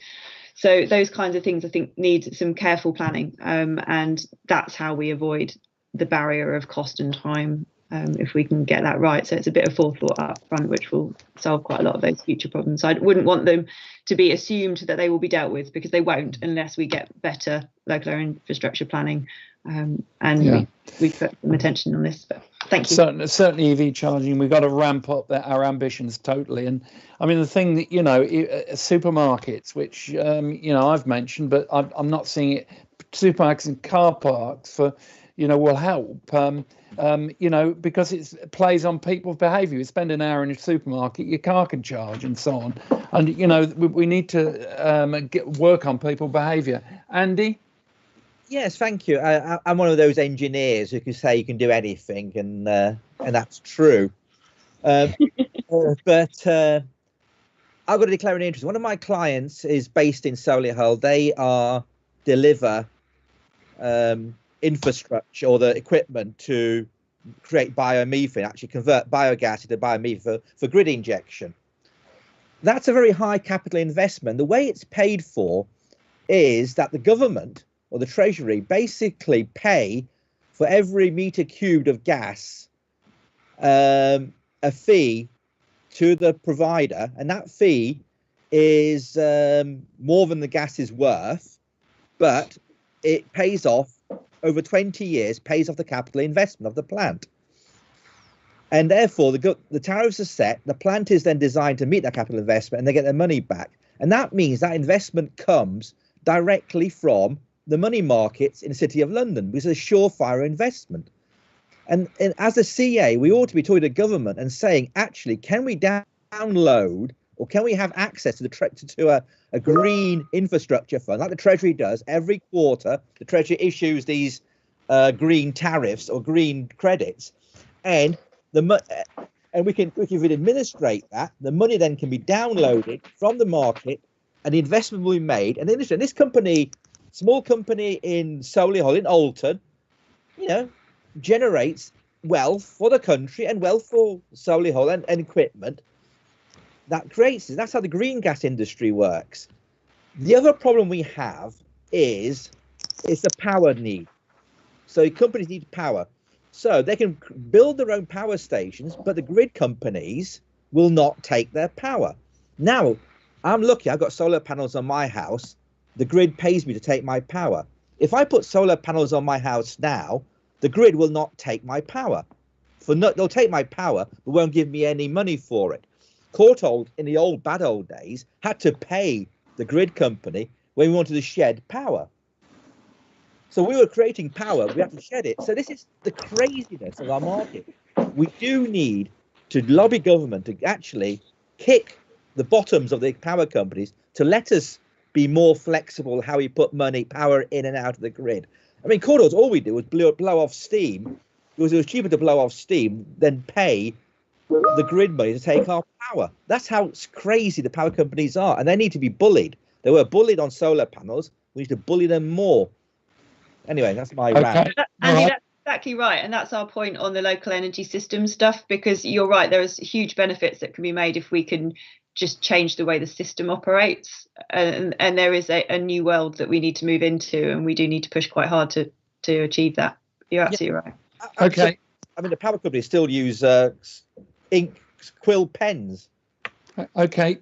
So those kinds of things I think need some careful planning, and that's how we avoid the barrier of cost and time if we can get that right. So it's a bit of forethought up front, which will solve quite a lot of those future problems. So I wouldn't want them to be assumed that they will be dealt with, because they won't unless we get better local area infrastructure planning. We put some attention on this. But thank you. Certainly EV charging, we've got to ramp up our ambitions totally. And I mean, the thing that, supermarkets, which, I've mentioned, but I'm not seeing it, supermarkets and car parks will help. Because it plays on people's behaviour. You spend an hour in a supermarket, your car can charge and so on. And, we need to work on people's behaviour. Andy? Yes, thank you. I'm one of those engineers who can say you can do anything, and that's true. But I've got to declare an interest. One of my clients is based in Solihull. They deliver infrastructure or the equipment to create biomethane, actually convert biogas into biomethane for grid injection. That's a very high capital investment. The way it's paid for is that the government or the Treasury basically pay for every meter cubed of gas a fee to the provider, and that fee is more than the gas is worth, but it pays off over 20 years, pays off the capital investment of the plant. And therefore, the tariffs are set, the plant is then designed to meet that capital investment, and they get their money back. And that means that investment comes directly from the money markets in the City of London, which is a surefire investment. And as a CA, we ought to be talking to government and saying, actually, can we download or can we have access to a green infrastructure fund like the Treasury does every quarter? The Treasury issues these green tariffs or green credits, and we can administrate that. The money then can be downloaded from the market, and the investment will be made. And this company, small company in Solihull in Alton, generates wealth for the country and wealth for Solihull and equipment. That's how the green gas industry works. The other problem we have is the power need. So companies need power. So they can build their own power stations, but the grid companies will not take their power. Now, I'm lucky, I've got solar panels on my house. The grid pays me to take my power. If I put solar panels on my house now, the grid will not take my power. They'll take my power, but won't give me any money for it. Courtauld, in the bad old days, had to pay the grid company when we wanted to shed power. So we were creating power, we had to shed it. So this is the craziness of our market. We do need to lobby government to actually kick the bottoms of the power companies to let us be more flexible how we put power in and out of the grid. I mean, Courtauld, all we did was blow off steam, because it was cheaper to blow off steam than pay the grid money to take our power. That's how crazy the power companies are, and they need to be bullied. They were bullied on solar panels. We need to bully them more. Anyway, that's my rant. Andy, that's exactly right, and that's our point on the local energy system stuff, because you're right, there's huge benefits that can be made if we can just change the way the system operates, and there is a new world that we need to move into, and we do need to push quite hard to achieve that. You're absolutely right. Okay. I mean, the power companies still use ink quill pens. Okay,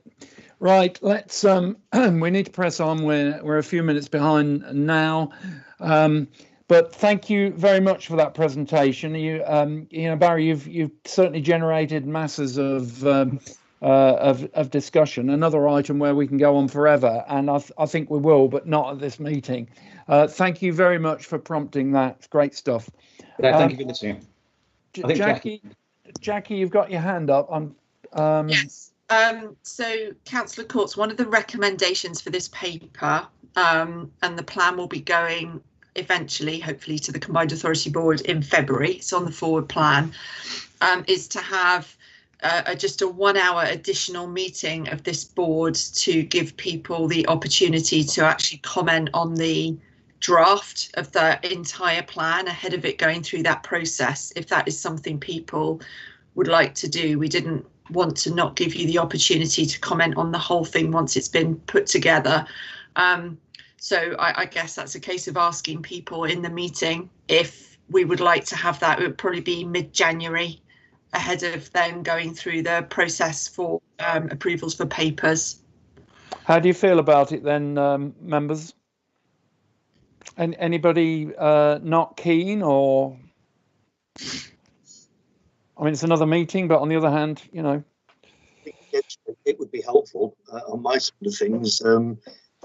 right. Let's. We need to press on. We're a few minutes behind now, but thank you very much for that presentation. Barry, you've certainly generated masses of discussion. Another item where we can go on forever, and I think we will, but not at this meeting. Thank you very much for prompting that. It's great stuff. Thank you for listening. Jackie, you've got your hand up. Yes. So, Councillor Courts, one of the recommendations for this paper, and the plan will be going eventually, hopefully, to the Combined Authority Board in February. It's on the forward plan, is to have just a 1 hour additional meeting of this board to give people the opportunity to actually comment on the draft of the entire plan ahead of it going through that process, if that is something people would like to do. We didn't want to not give you the opportunity to comment on the whole thing once it's been put together. So I guess that's a case of asking people in the meeting if we would like to have that. It would probably be mid-January, ahead of then going through the process for approvals for papers. How do you feel about it then, members? And anybody not keen, or? I mean, it's another meeting, but on the other hand, you know. It would be helpful on my side of things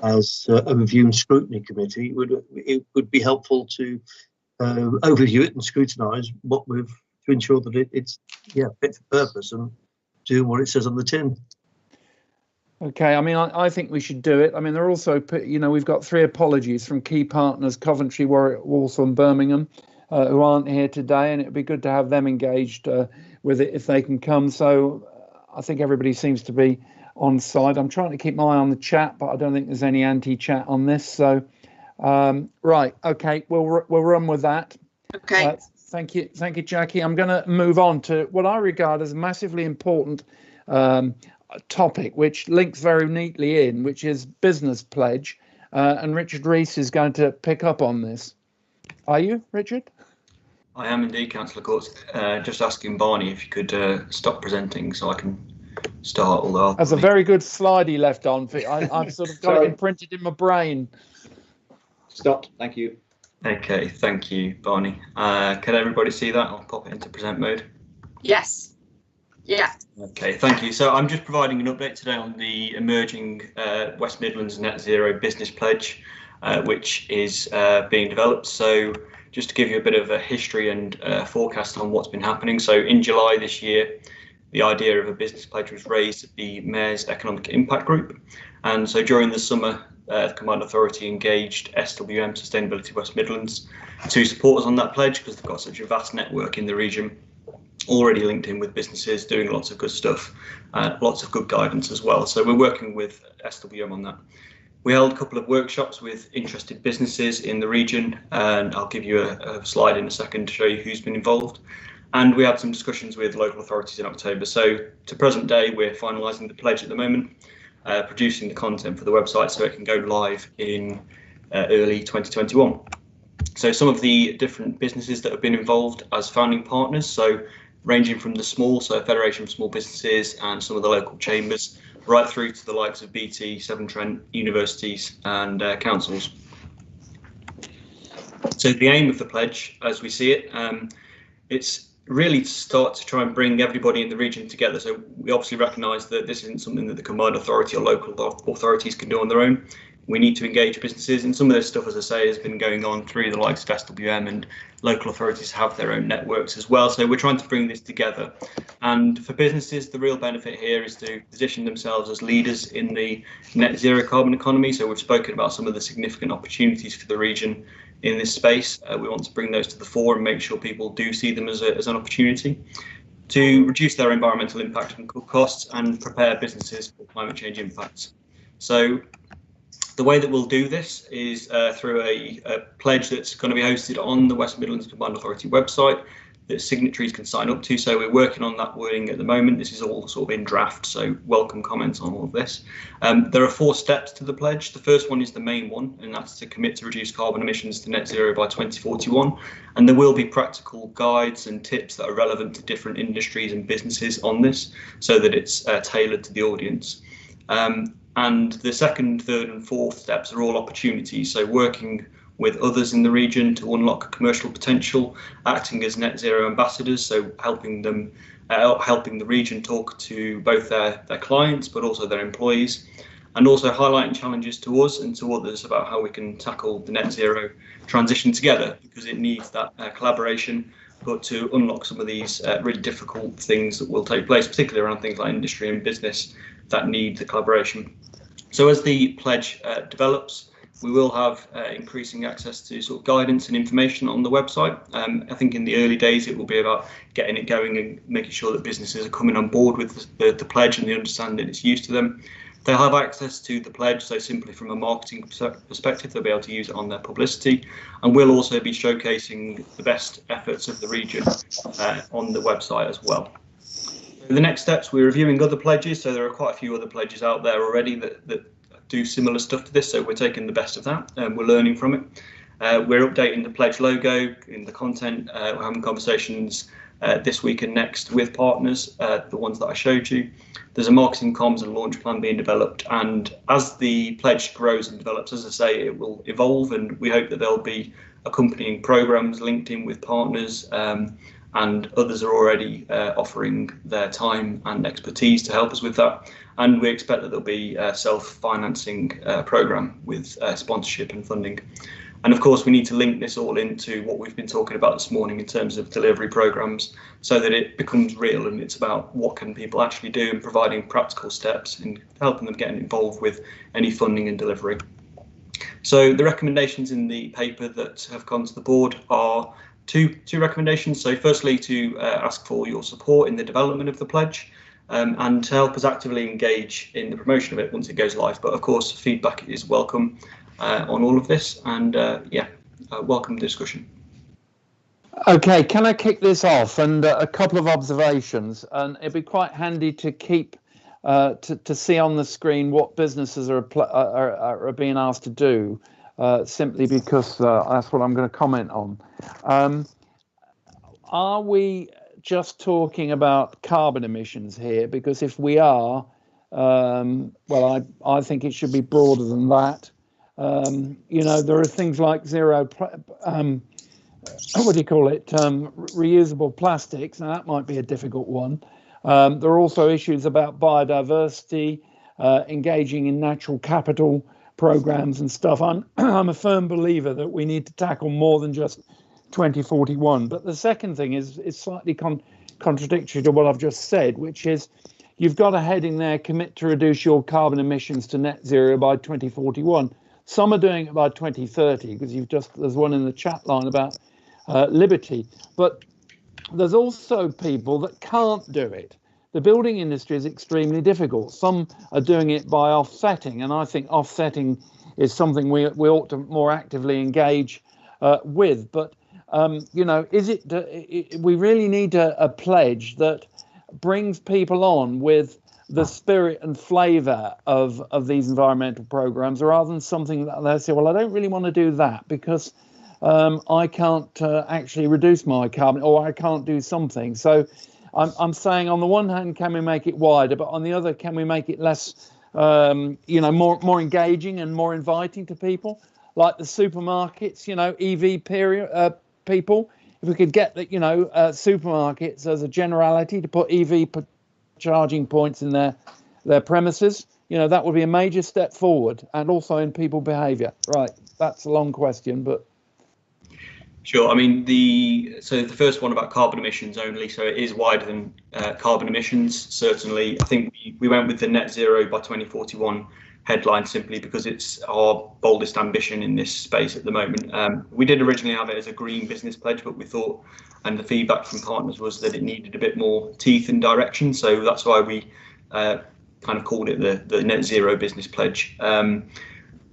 as a review and scrutiny committee. It would be helpful to overview it and scrutinise what we've, to ensure that it's fit for purpose and do what it says on the tin. Okay, I mean, I think we should do it. I mean, they're also, you know, we've got 3 apologies from key partners, Coventry, Warwick, Walsall and Birmingham, who aren't here today, and it'd be good to have them engaged with it if they can come. So I think everybody seems to be on side. I'm trying to keep my eye on the chat, but I don't think there's any anti-chat on this. So, right, okay, we'll run with that. Okay. Thank you, Jackie. I'm going to move on to what I regard as a massively important topic, which links very neatly in, which is business pledge. And Richard Rees is going to pick up on this. Are you, Richard? I am indeed, Councillor Courts. Just asking Barney if you could stop presenting so I can start. Although that's a very good slide he left on. I've sort of got it imprinted in my brain. Stop. Thank you. Okay, thank you, Barney. Can everybody see that? I'll pop it into present mode. Yes. Yeah. Okay, thank you. So I'm just providing an update today on the emerging West Midlands Net Zero Business Pledge, which is being developed. So just to give you a bit of a history and forecast on what's been happening. So in July this year, the idea of a business pledge was raised at the Mayor's Economic Impact Group. And so during the summer, the Combined Authority engaged SWM Sustainability West Midlands to support us on that pledge, because they've got such a vast network in the region, already linked in with businesses, doing lots of good stuff, lots of good guidance as well. So we're working with SWM on that. We held a couple of workshops with interested businesses in the region, and I'll give you a slide in a second to show you who's been involved. And we had some discussions with local authorities in October. So to present day, we're finalising the pledge at the moment, producing the content for the website so it can go live in early 2021. So some of the different businesses that have been involved as founding partners, so ranging from the small, so Federation of Small Businesses and some of the local chambers, right through to the likes of BT, Severn Trent, universities and councils. So the aim of the pledge, as we see it, it's really to start to try and bring everybody in the region together. So we obviously recognise that this isn't something that the Combined Authority or local authorities can do on their own. We need to engage businesses, and some of this stuff, as I say, has been going on through the likes of SWM, and local authorities have their own networks as well. So we're trying to bring this together. And for businesses, the real benefit here is to position themselves as leaders in the net zero carbon economy. So we've spoken about some of the significant opportunities for the region in this space. We want to bring those to the fore and make sure people do see them as an opportunity to reduce their environmental impact and costs and prepare businesses for climate change impacts. So the way that we'll do this is through a pledge that's going to be hosted on the West Midlands Combined Authority website that signatories can sign up to. So we're working on that wording at the moment. This is all sort of in draft, so welcome comments on all of this. There are 4 steps to the pledge. The first one is the main one, and that's to commit to reduce carbon emissions to net zero by 2041. And there will be practical guides and tips that are relevant to different industries and businesses on this, so that it's tailored to the audience. And the second, third and fourth steps are all opportunities. So working with others in the region to unlock commercial potential, acting as net zero ambassadors, so helping them, helping the region talk to both their clients, but also their employees, and also highlighting challenges to us and to others about how we can tackle the net zero transition together, because it needs that collaboration, but to unlock some of these really difficult things that will take place, particularly around things like industry and business that need the collaboration. So as the pledge develops, we will have increasing access to sort of guidance and information on the website. I think in the early days it will be about getting it going and making sure that businesses are coming on board with the pledge and they understand that it's used to them. They'll have access to the pledge, so simply from a marketing perspective, they'll be able to use it on their publicity. And we'll also be showcasing the best efforts of the region on the website as well. The next steps, we're reviewing other pledges. So there are quite a few other pledges out there already that do similar stuff to this. So we're taking the best of that and we're learning from it. We're updating the pledge logo in the content. We're having conversations this week and next with partners, the ones that I showed you. There's a marketing comms and launch plan being developed, and as the pledge grows and develops, as I say, it will evolve, and we hope that there'll be accompanying programs linked in with partners, and others are already offering their time and expertise to help us with that. And we expect that there'll be a self-financing program with sponsorship and funding. And of course, we need to link this all into what we've been talking about this morning in terms of delivery programs, so that it becomes real, and it's about what can people actually do and providing practical steps and helping them get involved with any funding and delivery. So the recommendations in the paper that have gone to the board are two recommendations. So firstly, to ask for your support in the development of the pledge, and to help us actively engage in the promotion of it once it goes live. But of course, feedback is welcome on all of this, and welcome discussion. Okay, can I kick this off? And a couple of observations, and it'd be quite handy to keep to see on the screen what businesses are being asked to do, simply because that's what I'm going to comment on. Are we just talking about carbon emissions here? Because if we are, well, I think it should be broader than that. You know, there are things like what do you call it? Reusable plastics. Now that might be a difficult one. There are also issues about biodiversity, engaging in natural capital programs and stuff. I'm a firm believer that we need to tackle more than just 2041. But the second thing is slightly contradictory to what I've just said, which is you've got a heading there: commit to reduce your carbon emissions to net zero by 2041. Some are doing it by 2030, because there's one in the chat line about Liberty, but there's also people that can't do it. The building industry is extremely difficult. Some are doing it by offsetting, and I think offsetting is something we ought to more actively engage with. But you know, we really need a pledge that brings people on with the spirit and flavour of these environmental programs, rather than something that they say, well, I don't really want to do that because I can't actually reduce my carbon, or I can't do something. So I'm saying, on the one hand, can we make it wider, but on the other, can we make it less, you know, more engaging and more inviting to people, like the supermarkets, you know, EV people. If we could get that, you know, supermarkets as a generality to put EV charging points in their premises, you know, that would be a major step forward, and also in people behaviour. Right, that's a long question, but. Sure. I mean, so the first one about carbon emissions only, so it is wider than carbon emissions. Certainly, I think we went with the net zero by 2041 headline simply because it's our boldest ambition in this space at the moment. We did originally have it as a green business pledge, but we thought, and the feedback from partners was that it needed a bit more teeth and direction. So that's why we kind of called it the net zero business pledge.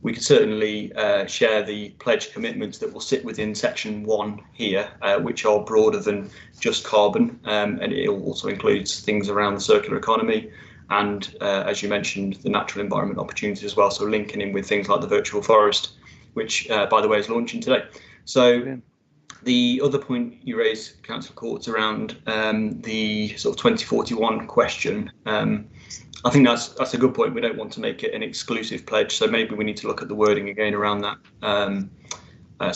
We could certainly share the pledge commitments that will sit within section 1 here, which are broader than just carbon, and it also includes things around the circular economy and, as you mentioned, the natural environment opportunities as well. So linking in with things like the virtual forest, which, by the way, is launching today. So the other point you raised, Councillor Courts, around the sort of 2041 question. I think that's a good point. We don't want to make it an exclusive pledge, so maybe we need to look at the wording again around that.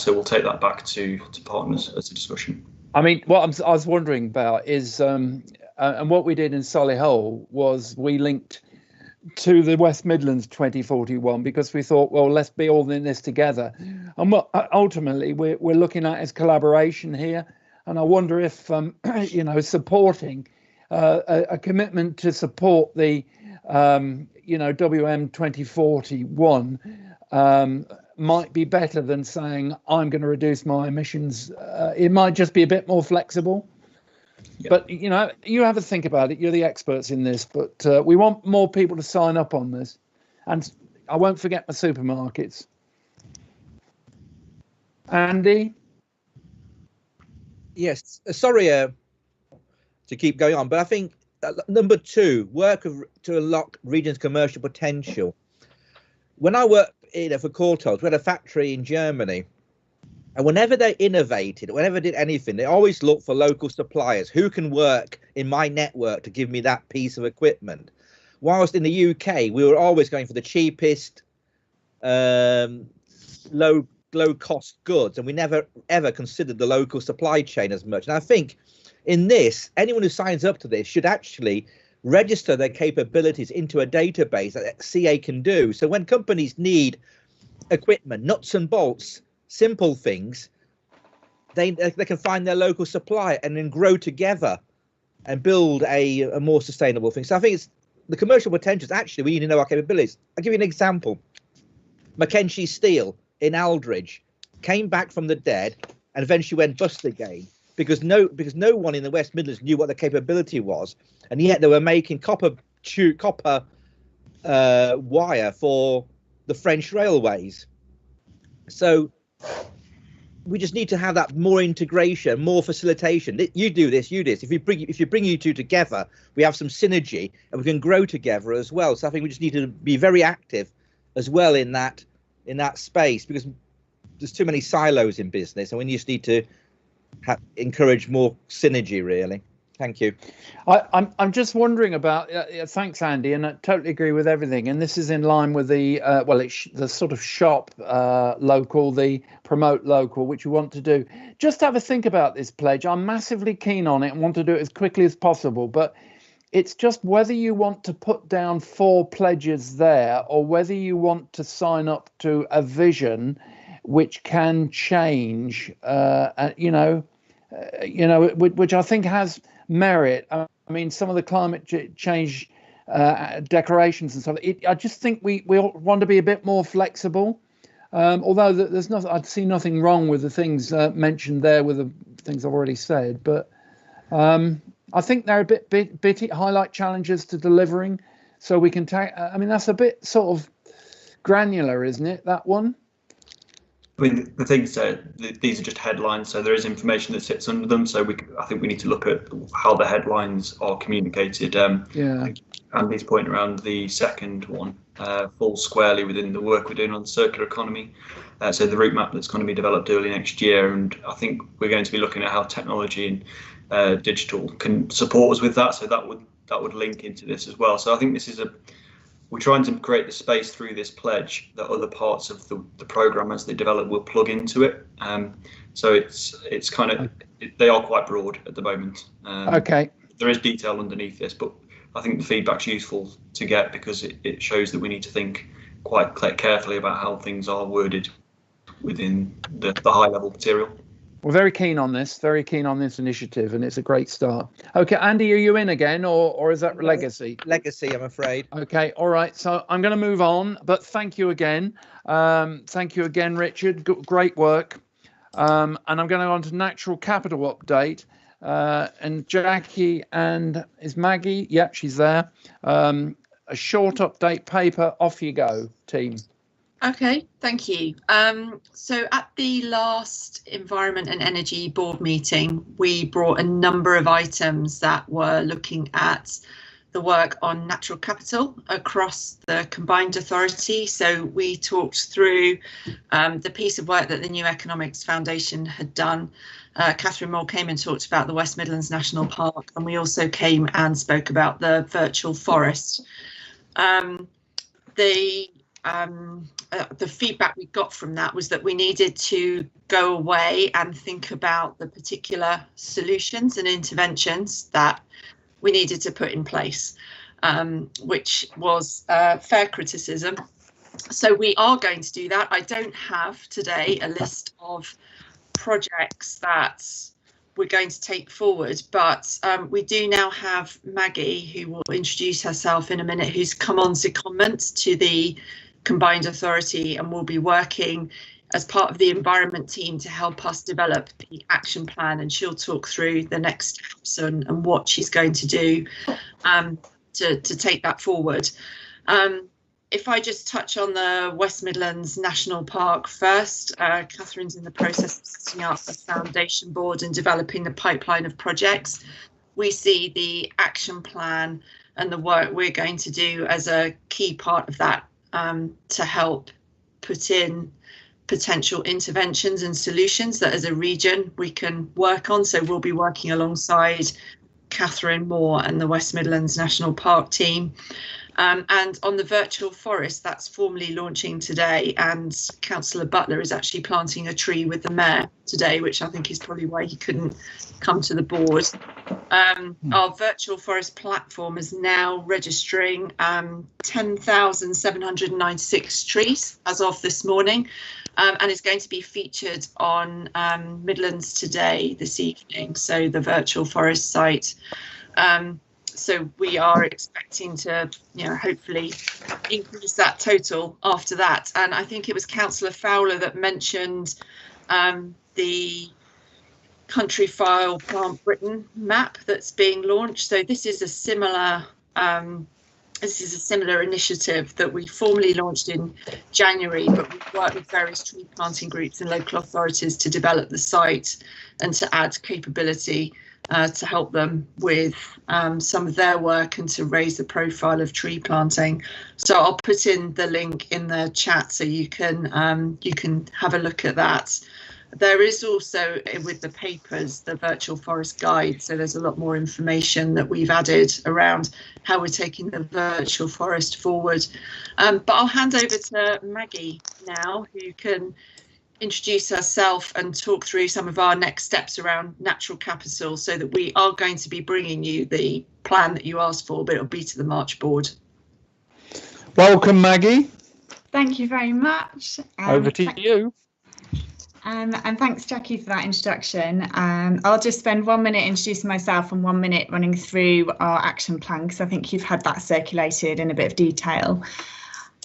So we'll take that back to partners as a discussion. I mean, what I was wondering about is, and what we did in Solihull was we linked to the West Midlands 2041, because we thought, well, let's be all in this together. And what ultimately we're looking at is collaboration here. And I wonder if, you know, supporting a commitment to support the, you know, WM 2041 might be better than saying I'm going to reduce my emissions. It might just be a bit more flexible. Yeah. But, you know, you have a think about it. You're the experts in this, but we want more people to sign up on this. And I won't forget my supermarkets. Andy? Yes, sorry to keep going on, but I think number 2, work to unlock regions' commercial potential. When I worked for Courtaulds, we had a factory in Germany, And whenever they innovated, whenever they did anything, they always looked for local suppliers. Who can work in my network to give me that piece of equipment? Whilst in the UK, we were always going for the cheapest, low cost goods, and we never ever considered the local supply chain as much. And I think in this, anyone who signs up to this should actually register their capabilities into a database that CA can do. So when companies need equipment, nuts and bolts, simple things, they can find their local supplier and then grow together and build a more sustainable thing. So I think it's the commercial potential is actually we need to know our capabilities. I'll give you an example. Mackenzie Steel in Aldridge came back from the dead and eventually went bust again because no one in the West Midlands knew what the capability was, and yet they were making copper wire for the French railways. So we just need to have that more integration, more facilitation. You do this, you do this. If you bring you two together, we have some synergy and we can grow together as well. So I think we just need to be very active as well in that space, because there's too many silos in business, and we just need to encourage more synergy, really. Thank you. I'm just wondering about. Thanks, Andy, and I totally agree with everything. And this is in line with the the sort of shop local, the promote local, which we want to do. Just have a think about this pledge. I'm massively keen on it and want to do it as quickly as possible. But it's just whether you want to put down 4 pledges there, or whether you want to sign up to a vision which can change. Which I think has merit. I mean, some of the climate change declarations and stuff. I just think we want to be a bit more flexible. Although there's nothing, I'd see nothing wrong with the things mentioned there with the things I've already said. But I think they're a bit highlight challenges to delivering, so we can take. I mean, that's a bit sort of granular, isn't it? That one. I mean, the things these are just headlines, so there is information that sits under them. So I think we need to look at how the headlines are communicated. Andy's point around the second one falls squarely within the work we're doing on the circular economy. So the route map that's going to be developed early next year, and I think we're going to be looking at how technology and digital can support us with that. So that would link into this as well. So I think this is we're trying to create the space through this pledge that other parts of the programme as they develop will plug into it. So it's kind of, they are quite broad at the moment. Okay. There is detail underneath this, but I think the feedback's useful to get because it shows that we need to think quite carefully about how things are worded within the high level material. We're very keen on this initiative, and it's a great start. Okay, Andy, are you in again, or is that legacy? Legacy, I'm afraid. Okay, all right. So I'm going to move on, but thank you again. Thank you again, Richard. Great work. And I'm going to go on to natural capital update. And Jackie and is Maggie? Yeah, she's there. A short update paper. Off you go, team. Okay, thank you. So at the last Environment and Energy Board meeting, we brought a number of items that were looking at the work on natural capital across the combined authority. So we talked through the piece of work that the New Economics Foundation had done. Catherine Moore came and talked about the West Midlands National Park, and we also came and spoke about the virtual forest. The feedback we got from that was that we needed to go away and think about the particular solutions and interventions that we needed to put in place, which was fair criticism. So we are going to do that. I don't have today a list of projects that we're going to take forward, but we do now have Maggie, who will introduce herself in a minute, who's come on secondment to the combined authority and will be working as part of the environment team to help us develop the action plan, and she'll talk through the next steps and what she's going to do to take that forward. If I just touch on the West Midlands National Park first, Catherine's in the process of setting up a foundation board and developing the pipeline of projects. We see the action plan and the work we're going to do as a key part of that to help put in potential interventions and solutions that as a region we can work on. So we'll be working alongside Catherine Moore and the West Midlands National Park team. And on the virtual forest, that's formally launching today, and Councillor Butler is actually planting a tree with the Mayor today, which I think is probably why he couldn't come to the board. Our virtual forest platform is now registering 10,796 trees as of this morning, and is going to be featured on Midlands Today this evening, so the virtual forest site. So we are expecting to, hopefully increase that total after that. And I think it was Councillor Fowler that mentioned the Country File Plant Britain map that's being launched. So this is a similar initiative that we formally launched in January, but we've worked with various tree planting groups and local authorities to develop the site and to add capability to help them with some of their work and to raise the profile of tree planting. So I'll put in the link in the chat so you can have a look at that. There is also with the papers the virtual forest guide, so there's a lot more information that we've added around how we're taking the virtual forest forward. But I'll hand over to Maggie now, who can introduce herself and talk through some of our next steps around natural capital, so that we are going to be bringing you the plan that you asked for, but it'll be to the March board. Welcome, Maggie. Thank you very much. Over to you. And thanks, Jackie, for that introduction. I'll just spend 1 minute introducing myself and 1 minute running through our action plan, because I think you've had that circulated in a bit of detail.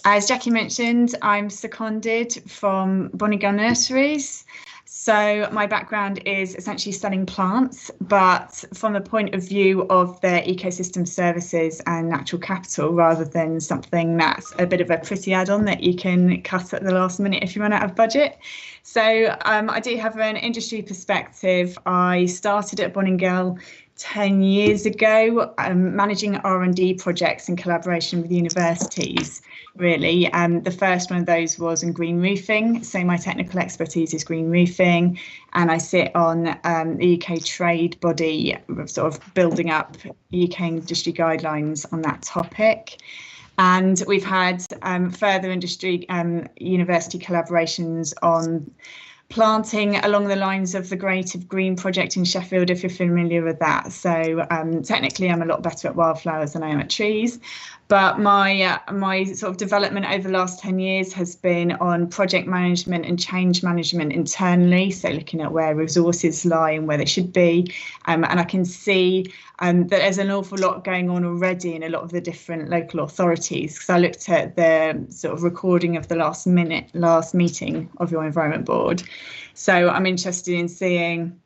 As Jackie mentioned, I'm seconded from Bonnigal Nurseries. So my background is essentially selling plants, but from the point of view of the ecosystem services and natural capital, rather than something that's a bit of a pretty add-on that you can cut at the last minute if you run out of budget. So I do have an industry perspective. I started at Bonnigal 10 years ago, managing R&D projects in collaboration with universities, really. The first one of those was in green roofing. So my technical expertise is green roofing, and I sit on the UK trade body, sort of building up UK industry guidelines on that topic. And we've had further industry university collaborations on planting along the lines of the Great of Green project in Sheffield, if you're familiar with that. So technically I'm a lot better at wildflowers than I am at trees, but my sort of development over the last 10 years has been on project management and change management internally, so looking at where resources lie and where they should be, and I can see that there's an awful lot going on already in a lot of the different local authorities, because I looked at the sort of recording of the last meeting of your Environment Board. So I'm interested in seeing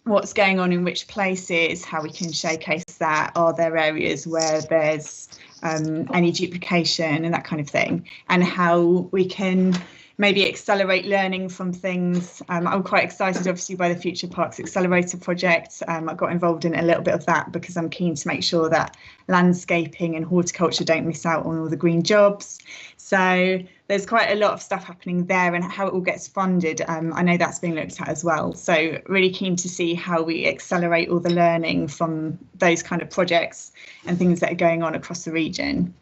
what's going on in which places, how we can showcase that, are there areas where there's any duplication and that kind of thing, and how we can maybe accelerate learning from things. I'm quite excited, obviously, by the Future Parks Accelerator project. I got involved in a little bit of that because I'm keen to make sure that landscaping and horticulture don't miss out on all the green jobs. So there's quite a lot of stuff happening there, and how it all gets funded, I know that's being looked at as well. So really keen to see how we accelerate all the learning from those kind of projects and things that are going on across the region.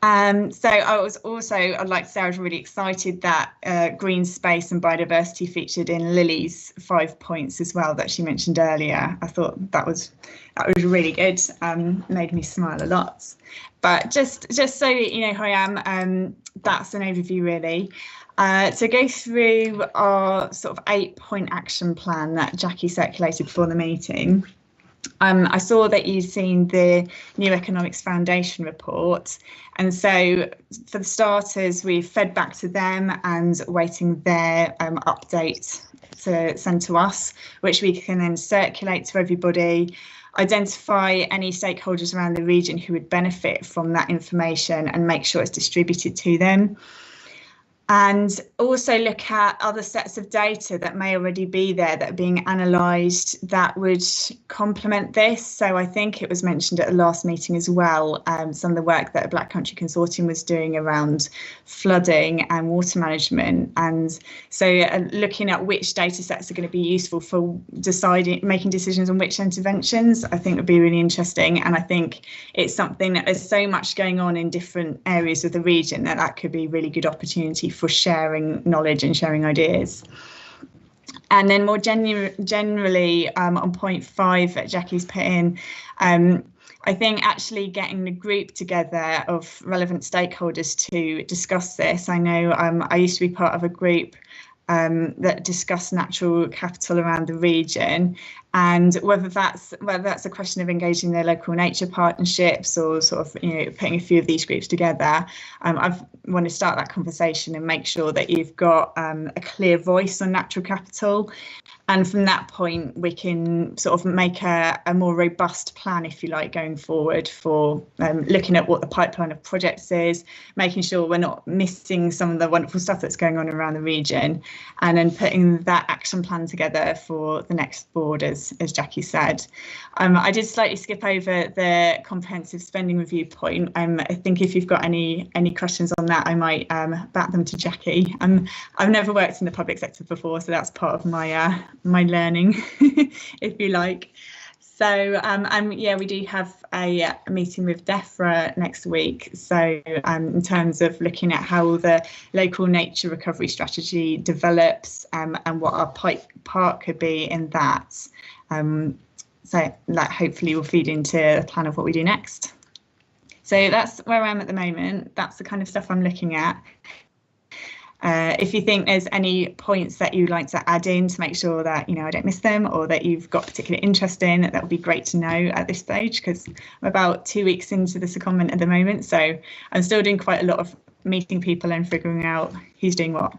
So I'd like to say I was really excited that green space and biodiversity featured in Lily's 5 points as well that she mentioned earlier. I thought that was really good, made me smile a lot. But just so you know who I am, that's an overview really. To go through our sort of 8-point action plan that Jackie circulated before the meeting. I saw that you'd seen the New Economics Foundation report, and so for the starters we've fed back to them and waiting their update to send to us, which we can then circulate to everybody, identify any stakeholders around the region who would benefit from that information and make sure it's distributed to them. and also look at other sets of data that may already be there that are being analysed that would complement this. So I think it was mentioned at the last meeting as well, some of the work that a Black Country Consortium was doing around flooding and water management. And so looking at which data sets are going to be useful for making decisions on which interventions, I think would be really interesting. And I think it's something that there's so much going on in different areas of the region that could be a really good opportunity for sharing knowledge and sharing ideas. And then more generally on point 5 that Jackie's put in, I think actually getting the group together of relevant stakeholders to discuss this. I know I used to be part of a group that discussed natural capital around the region, and whether that's a question of engaging their local nature partnerships or sort of putting a few of these groups together. I want to start that conversation and make sure that you've got a clear voice on natural capital, and from that point we can sort of make a more robust plan, if you like, going forward for looking at what the pipeline of projects is, making sure we're not missing some of the wonderful stuff that's going on around the region, and then putting that action plan together for the next board, as Jackie said. I did slightly skip over the comprehensive spending review point. I think if you've got any questions on that, I might bat them to Jackie. I've never worked in the public sector before, so that's part of my my learning, if you like. So yeah, we do have a meeting with DEFRA next week. So in terms of looking at how the local nature recovery strategy develops and what our part could be in that. So that hopefully will feed into the plan of what we do next. So that's where I am at the moment. That's the kind of stuff I'm looking at. If you think there's any points that you'd like to add in to make sure that I don't miss them, or that you've got particular interest in, that would be great to know at this stage, because I'm about 2 weeks into the secondment at the moment, so I'm still doing quite a lot of meeting people and figuring out who's doing what.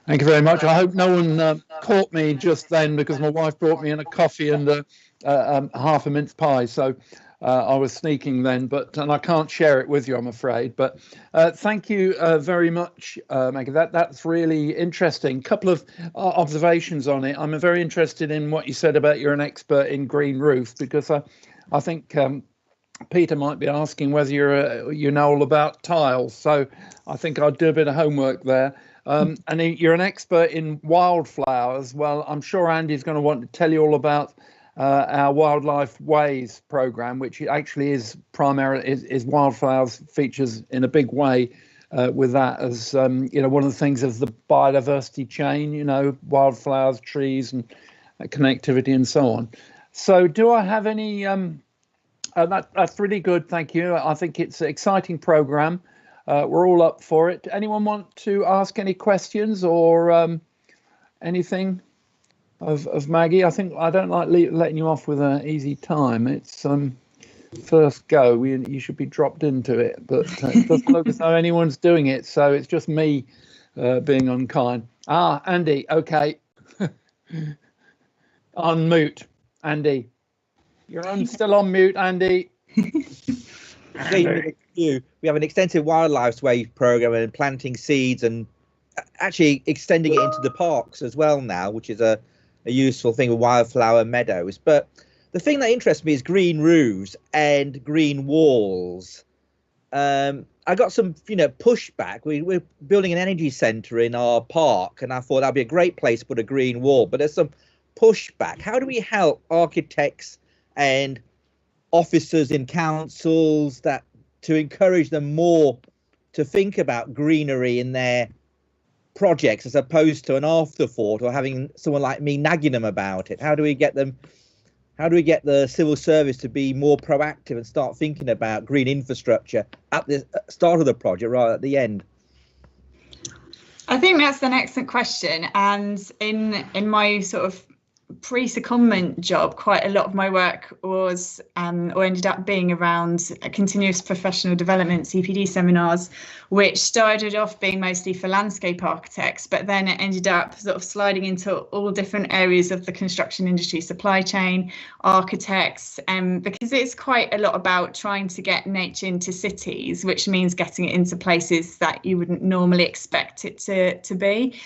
Thank you very much. I hope no one caught me just then, because my wife brought me in a coffee and half a mince pie, so I was sneaking then, and I can't share it with you, I'm afraid. But thank you very much, Maggie. That's really interesting. Couple of observations on it. I'm very interested in what you said about you're an expert in green roofs, because I think Peter might be asking whether you know all about tiles. So I think I'd do a bit of homework there. And you're an expert in wildflowers. Well, I'm sure Andy's going to want to tell you all about our Wildlife Ways program, which actually is primarily is wildflowers features in a big way with that as one of the things of the biodiversity chain, wildflowers, trees, and connectivity and so on. So do I have any that's really good, thank you. I think it's an exciting program. We're all up for it. Anyone want to ask any questions or anything of Maggie? I think I don't like letting you off with an easy time. It's first go. You should be dropped into it, but it doesn't look as though anyone's doing it. So it's just me being unkind. Andy, okay. On mute, Andy. You're still on mute, Andy. We have an extensive wildlife wave program and planting seeds and actually extending it into the parks as well now, which is a useful thing with wildflower meadows. But the thing that interests me is green roofs and green walls. I got some pushback. We're building an energy centre in our park, and I thought that'd be a great place to put a green wall, but there's some pushback. How do we help architects and officers in councils to encourage them more to think about greenery in their projects as opposed to an afterthought or having someone like me nagging them about it? How do we get the civil service to be more proactive and start thinking about green infrastructure at the start of the project rather at the end? I think that's an excellent question, and in my sort of pre-secondment job, quite a lot of my work was or ended up being around continuous professional development, CPD seminars, which started off being mostly for landscape architects, but then it ended up sort of sliding into all different areas of the construction industry, supply chain, architects, because it's quite a lot about trying to get nature into cities, which means getting it into places that you wouldn't normally expect it to be.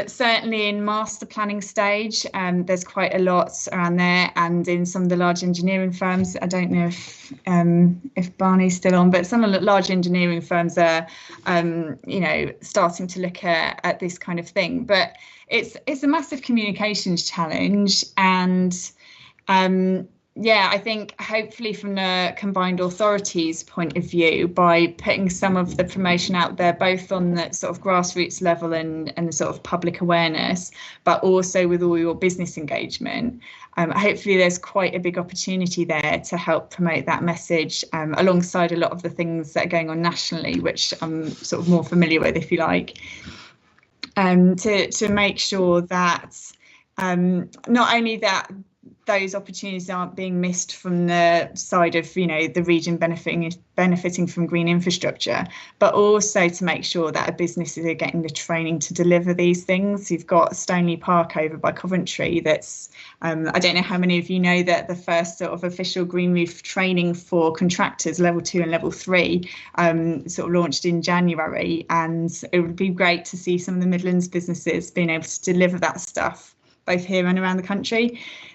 Certainly in master planning stage, there's quite a lot around there, and in some of the large engineering firms. I don't know if Barney's still on, but some of the large engineering firms are, starting to look at this kind of thing. But it's a massive communications challenge, and I think hopefully from the combined authorities point of view, by putting some of the promotion out there, both on the sort of grassroots level and the sort of public awareness, but also with all your business engagement, hopefully there's quite a big opportunity there to help promote that message alongside a lot of the things that are going on nationally, which I'm sort of more familiar with, if you like, to make sure that not only that those opportunities aren't being missed from the side of, the region benefiting from green infrastructure, but also to make sure that businesses are getting the training to deliver these things. You've got Stoneleigh Park over by Coventry. That's, I don't know how many of you know that the first sort of official green roof training for contractors, level 2 and level 3, sort of launched in January. And it would be great to see some of the Midlands businesses being able to deliver that stuff both here and around the country.